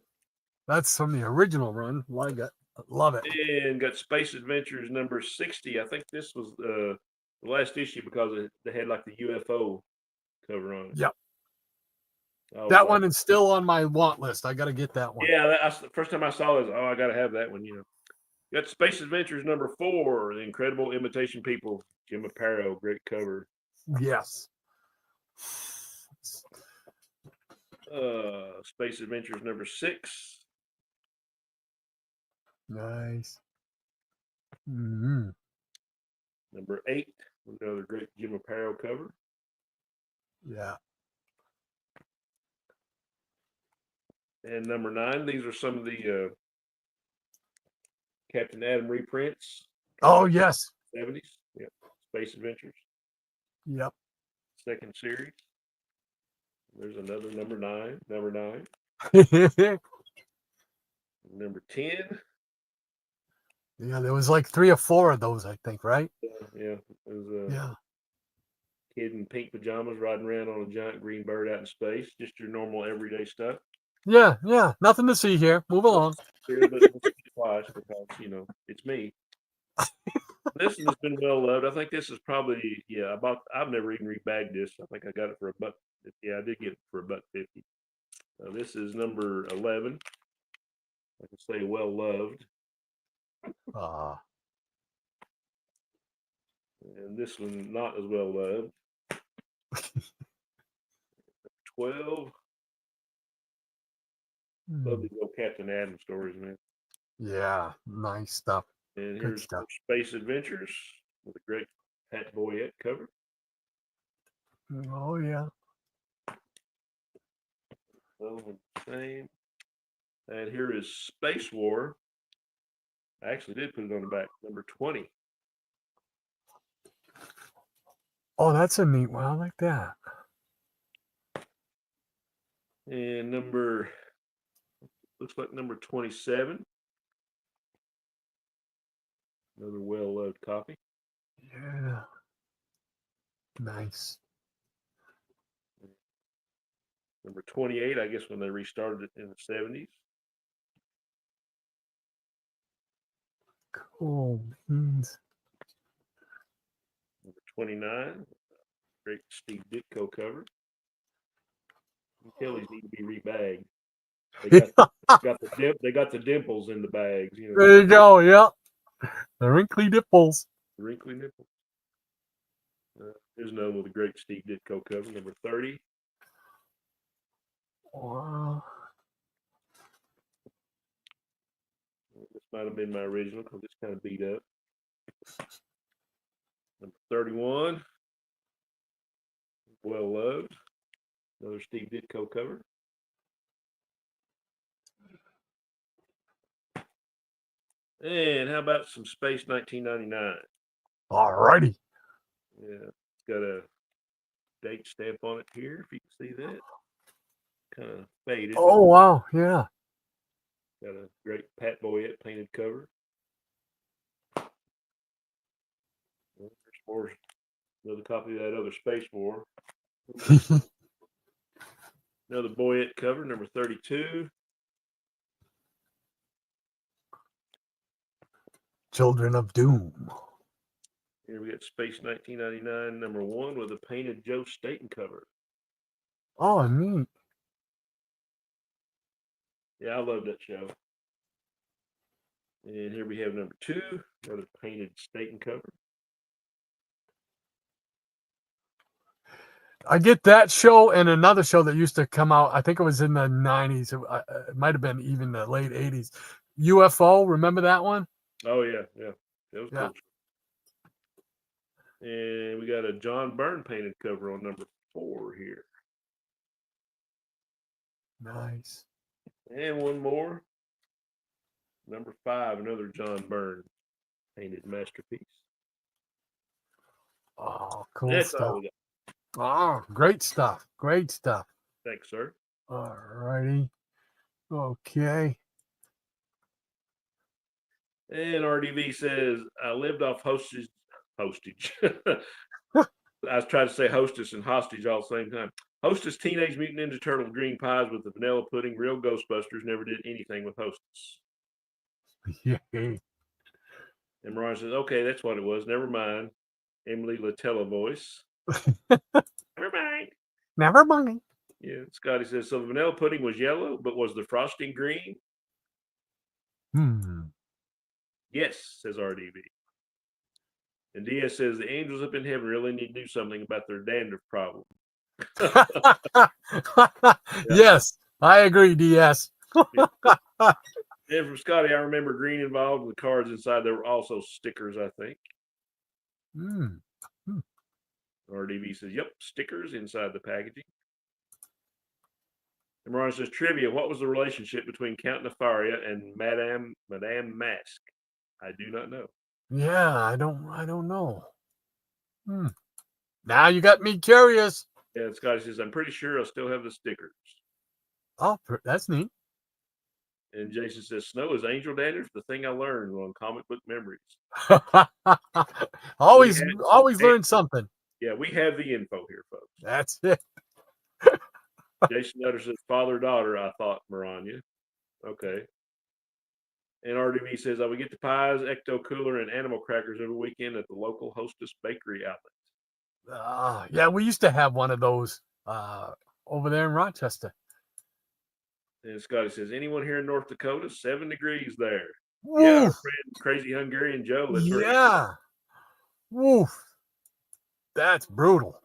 That's from the original run. Like it. Love it. And got Space Adventures number 60. I think this was the last issue because they had like the UFO cover on it. Yep. That one is still on my want list. I got to get that one. Yeah, that's the first time I saw this. I got to have that one. Got Space Adventures number 4, The Incredible Imitation People. Jim Aparo, great cover. Yes. Space Adventures number 6. Nice. Mm-hmm. Number 8, another great Jim Aparo cover. Yeah. And number 9, these are some of the Captain Adam reprints. Oh, yes. 70s. Yep. Space Adventures. Yep. Second series. There's another number 9. Number 9. Number 10. Yeah, there was like 3 or 4 of those, I think, right? Yeah. There's a kid in pink pajamas riding around on a giant green bird out in space. Just your normal everyday stuff. Yeah. Nothing to see here. Move along. Twice because, it's me. This has been well loved. I think this is probably, I've never even rebagged this. I think I got it for $1. Yeah, I did get it for $1.50. This is number 11. I can say well loved. And this one not as well loved. 12. Love these old Captain Adam stories, man. Yeah, nice stuff. And Good here's stuff. Space Adventures with a great Pat Boyette cover. Oh, yeah. Same. And here is Space War. I actually did put it on the back. Number 20. Oh, that's a neat one. I like that. And looks like number 27. Another well-loved copy. Yeah. Nice. Number 28, I guess when they restarted it in the 70s. Cool beans. Number 29, great Steve Ditko cover. You can tell these need to be rebagged. They got the dimples in the bags. There you go. Yep. The wrinkly nipples. The wrinkly nipples. Here's another with a great Steve Ditko cover, number 30. Wow. This might have been my original because it's kind of beat up. Number 31. Well loved. Another Steve Ditko cover. And how about some Space 1999? All righty. Yeah, it's got a date stamp on it here, if you can see that. Kind of faded. Oh, wow. Yeah. Got a great Pat Boyette painted cover. Well, there's more. Another copy of that other Space War. Another Boyette cover, number 32. Children of Doom. Here we got Space 1999, number 1, with a painted Joe Staten cover. Oh, neat. Yeah, I love that show. And here we have number 2, another painted Staten cover. I get that show and another show that used to come out. I think it was in the 90s. It might have been even the late 80s. UFO. Remember that one? Oh, yeah, yeah. That was Yeah. cool. And we got a John Byrne painted cover on number 4 here. Nice. And one more. Number 5, another John Byrne painted masterpiece. Oh, cool That's stuff. all we got. Oh, great stuff. Great stuff. Thanks, sir. All righty. Okay. And RDV says, I lived off hostage. I was trying to say hostess and hostage all at the same time. Hostess Teenage Mutant Ninja Turtle green pies with the vanilla pudding. Real Ghostbusters never did anything with Hostess. Yeah. And Mariah says, okay, that's what it was. Never mind. Emily Latella voice. Never mind. Never mind. Yeah. Scotty says, so the vanilla pudding was yellow, but was the frosting green? Yes, says RDV. And DS says, the angels up in heaven really need to do something about their dandruff problem. Yes, I agree, DS. And from Scotty, I remember green involved with the cards inside. There were also stickers, I think. RDV says, yep, stickers inside the packaging. And Mariah says, trivia, what was the relationship between Count Nefaria and Madame Mask? I do not know. Yeah, I don't know. Now you got me curious. And Scotty says, I'm pretty sure I'll still have the stickers. Oh, that's neat. And Jason says, snow is angel dandruff, the thing I learned on Comic Book Memories. always learn something. Yeah, we have the info here, folks. That's it. Jason Nutter says, father-daughter, I thought, Maranya. Okay. And RDV says, I would get the pies, Ecto Cooler, and animal crackers every weekend at the local Hostess Bakery outlet. Yeah, we used to have one of those over there in Rochester. And Scotty says, anyone here in North Dakota? 7 degrees there. Woof. Yeah, our friend Crazy Hungarian Joe. That's right. Yeah. Woof. That's brutal.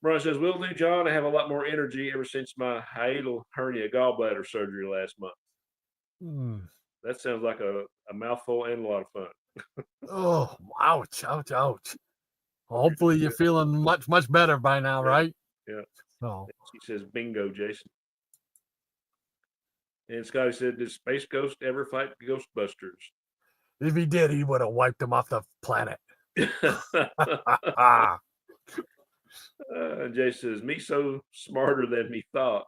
Brian says, will do, John. I have a lot more energy ever since my hiatal hernia gallbladder surgery last month. That sounds like a mouthful and a lot of fun. Oh, ouch. Hopefully you're feeling much better by now, right? Yeah. So He says, bingo, Jason. And Scotty said, did Space Ghost ever fight Ghostbusters? if he did, he would have wiped him off the planet. And Jason says, me so smarter than me thought.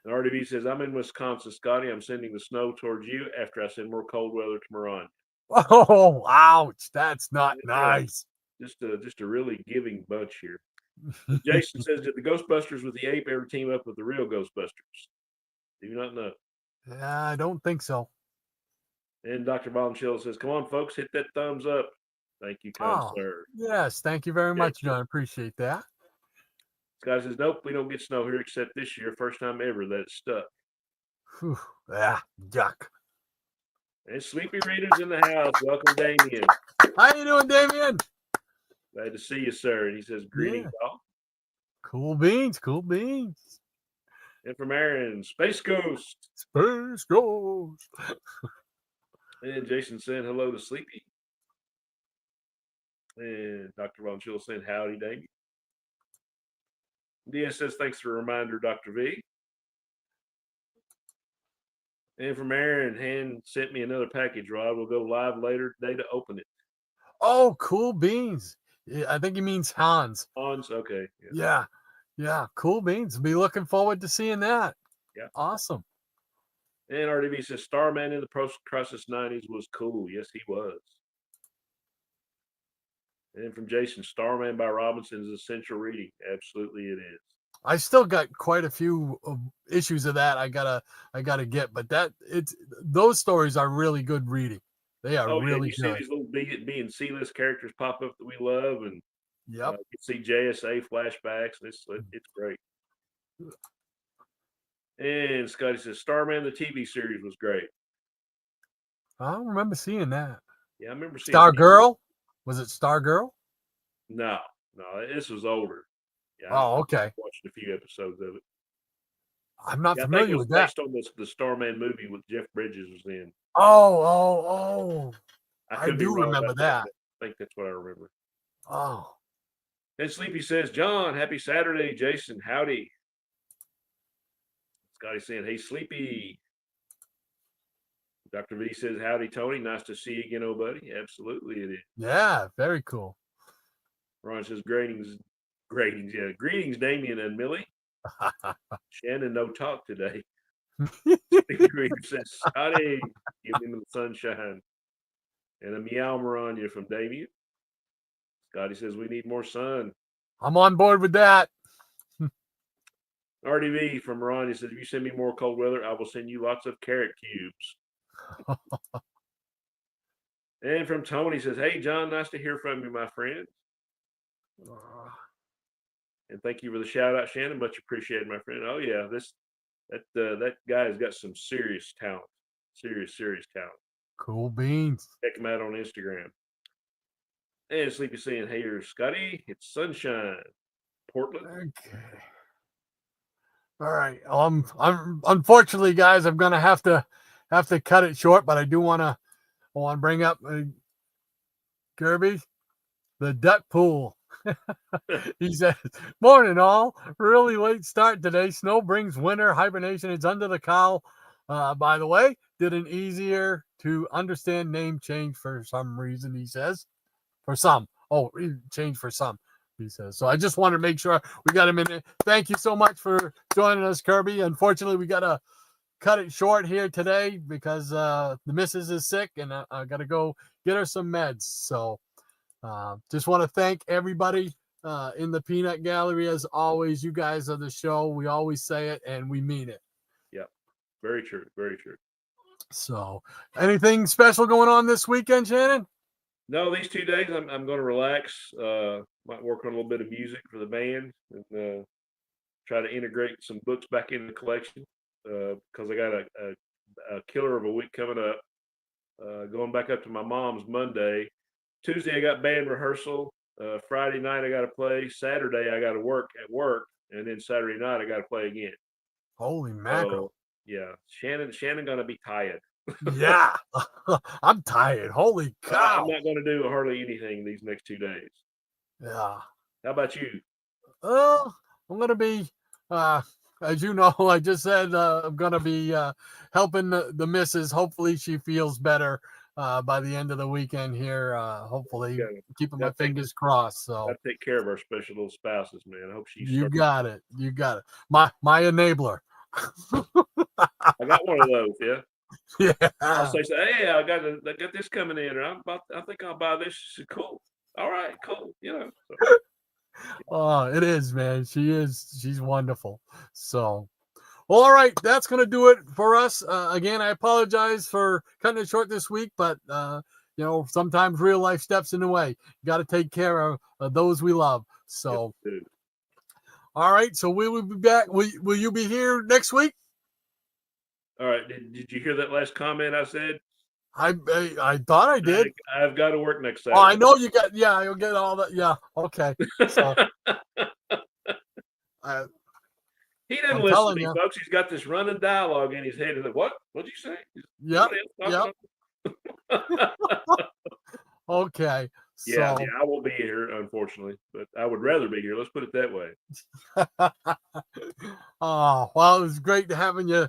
And RDB says, I'm in Wisconsin, Scotty. I'm sending the snow towards you after I send more cold weather to Maranya. Oh, ouch. That's not nice. Just a really giving bunch here. Jason says, did the Ghostbusters with the ape ever team up with the real Ghostbusters? Do not know. I don't think so. And Dr. Bombshell says, come on, folks, hit that thumbs up. Thank you, kind sir. Yes, thank you very much, John. Appreciate that. Scott says, nope, we don't get snow here except this year. First time ever that it's stuck. Whew. Yeah, yuck. And Sleepy Reader's in the house. Welcome, Damien. How you doing, Damien? Glad to see you, sir. And he says, greetings, all. Cool beans. Cool beans. And from Aaron, Space Ghost. Space Ghost. And Jason saying hello to Sleepy. And Dr. Von Chill saying howdy, Damien. Dean says thanks for the reminder, Dr. V. And from Aaron, Han sent me another package, Rod. We'll go live later today to open it. Oh, cool beans. Yeah, I think he means Hans. Hans, okay. Yeah. Yeah. Cool beans. Be looking forward to seeing that. Yeah. Awesome. And RDB says Starman in the Post-Crisis 90s was cool. Yes, he was. And from Jason, Starman by Robinson is essential reading. Absolutely it is. I still got quite a few issues of that I gotta get, but those stories are really good reading. They are really you good. see these little B and C-list characters pop up that we love, and Yep. you see JSA flashbacks. It's great. And Scotty says Starman the TV series was great. I don't remember seeing that. Yeah, I remember seeing Stargirl? Was it Stargirl? No, this was older. Yeah, Oh, okay. I watched a few episodes of it. I'm not I think familiar it was with that. based on the Starman movie with Jeff Bridges was in. Oh. I could be do wrong remember about that. I think that's what I remember. Oh. And Sleepy says, John, happy Saturday. Jason, howdy. Scotty saying, hey, Sleepy. Dr. V says, howdy, Tony. Nice to see you again, old buddy. Absolutely it is. Yeah, very cool. Ron says, greetings, yeah. Greetings, Damien and Millie. Shannon, no talk today. Green says, Scotty, give him the sunshine. And a meow Maranya from Damien. Scotty says, we need more sun. I'm on board with that. RDV from Maranya says, if you send me more cold weather, I will send you lots of carrot cubes. And from Tony says, hey, John, nice to hear from you, my friend. And thank you for the shout out, Shannon. Much appreciated, my friend. Oh, yeah, that guy has got some serious talent. Serious talent. Cool beans. Check him out on Instagram. And Sleepy saying, hey, Scotty, it's sunshine. Portland. Okay. All right. I'm unfortunately, guys, I'm gonna have to cut it short, but I do want to bring up Kirby, the duck pool. He says, morning all. Really late start today. Snow brings winter. Hibernation is under the cowl. By the way, did an easier to understand name change for some reason, he says. For some. Oh, change for some, he says. So I just want to make sure we got him in there. Thank you so much for joining us, Kirby. Unfortunately, we got to cut it short here today because the missus is sick and I got to go get her some meds. So just want to thank everybody in the Peanut Gallery. As always, you guys are the show. We always say it and we mean it. Yeah, very true. Very true. So anything special going on this weekend, Shannon? No, these 2 days I'm going to relax. Might work on a little bit of music for the band and try to integrate some books back in the collection because I got a killer of a week coming up. Going back up to my mom's Monday. Tuesday I got band rehearsal. Friday night I got to play. Saturday I got to work at work, and then Saturday night I got to play again. Holy mackerel! Yeah, Shannon gonna be tired. Yeah, I'm tired. Holy cow! I'm not gonna do hardly anything these next 2 days. Yeah. How about you? I'm gonna be, as you know, I just said I'm gonna be helping the missus. Hopefully, she feels better by the end of the weekend here. Hopefully, keeping my fingers crossed. So I take care of our special little spouses, man. I hope she's. You got it. My enabler. I got one of those. Yeah. Yeah. I'll say, hey, I got this coming in, or I think I'll buy this. She said, cool. All right, cool. So. Oh, it is, man. She's wonderful. So, well, all right, that's gonna do it for us. Again, I apologize for cutting it short this week, but sometimes real life steps in the way. You got to take care of those we love. So, yep, all right. So we will be back. Will you be here next week? All right. Did you hear that last comment I said? I thought I did. I've got to work next Saturday. Oh, I know you got. Yeah, you'll get all that. Yeah. Okay. So, He doesn't I'm listen telling to me, you. folks. He's got this running dialogue in his head. He's like, what? What'd you say? Yep. Somebody else talking Okay. Yeah, So, I won't be here, unfortunately, but I would rather be here. Let's put it that way. oh well, it was great having you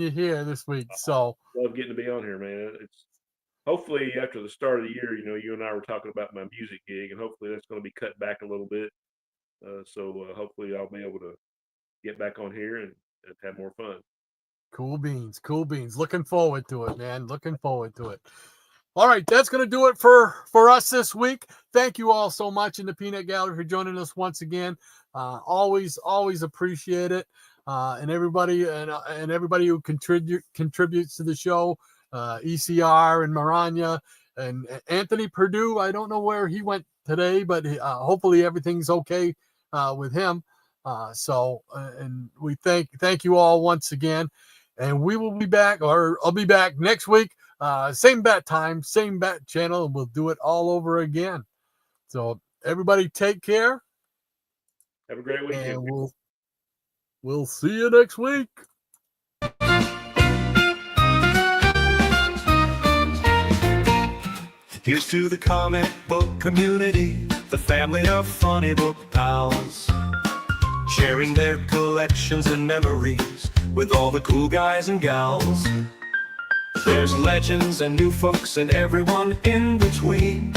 here this week. So Love getting to be on here, man. It's hopefully after the start of the year, you and I were talking about my music gig, and hopefully that's going to be cut back a little bit. So hopefully I'll be able to get back on here and have more fun. cool beans. Looking forward to it, man. Looking forward to it. All right, that's going to do it for us this week. Thank you all so much in the Peanut Gallery for joining us once again. Always appreciate it. And everybody who contributes to the show, ECR and Maranya and Anthony Purdue. I don't know where he went today, but hopefully everything's okay with him. And we thank you all once again. And we will be back, or I'll be back next week. Same bat time, same bat channel, and we'll do it all over again. So everybody take care. Have a great weekend. And we'll see you next week. Here's to the comic book community, the family of funny book pals, sharing their collections and memories with all the cool guys and gals. There's legends and new folks and everyone in between,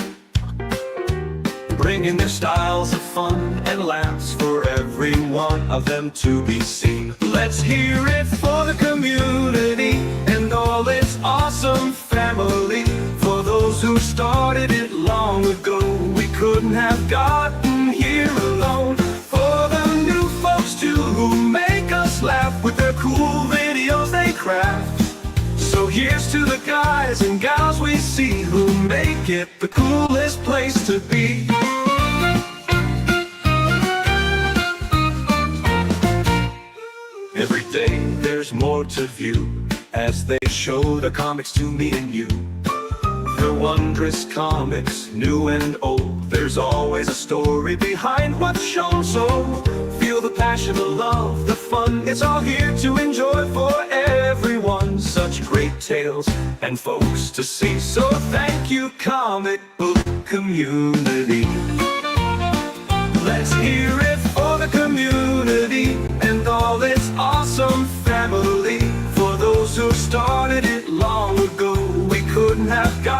bringing their styles of fun and laughs for every one of them to be seen. Let's hear it for the community and all its awesome family. For those who started it long ago, we couldn't have gotten here alone. For the new folks too who make us laugh with their cool videos they craft. So here's to the guys and gals we see who make it the coolest place to be. Every day there's more to view as they show the comics to me and you. The wondrous comics, new and old, there's always a story behind what's shown. So feel the passion, the love, the fun, it's all here to enjoy for everyone. Such great tales and folks to see. So thank you, comic book community. Let's hear it for the community and all its awesome family. For those who started it long ago, we couldn't have got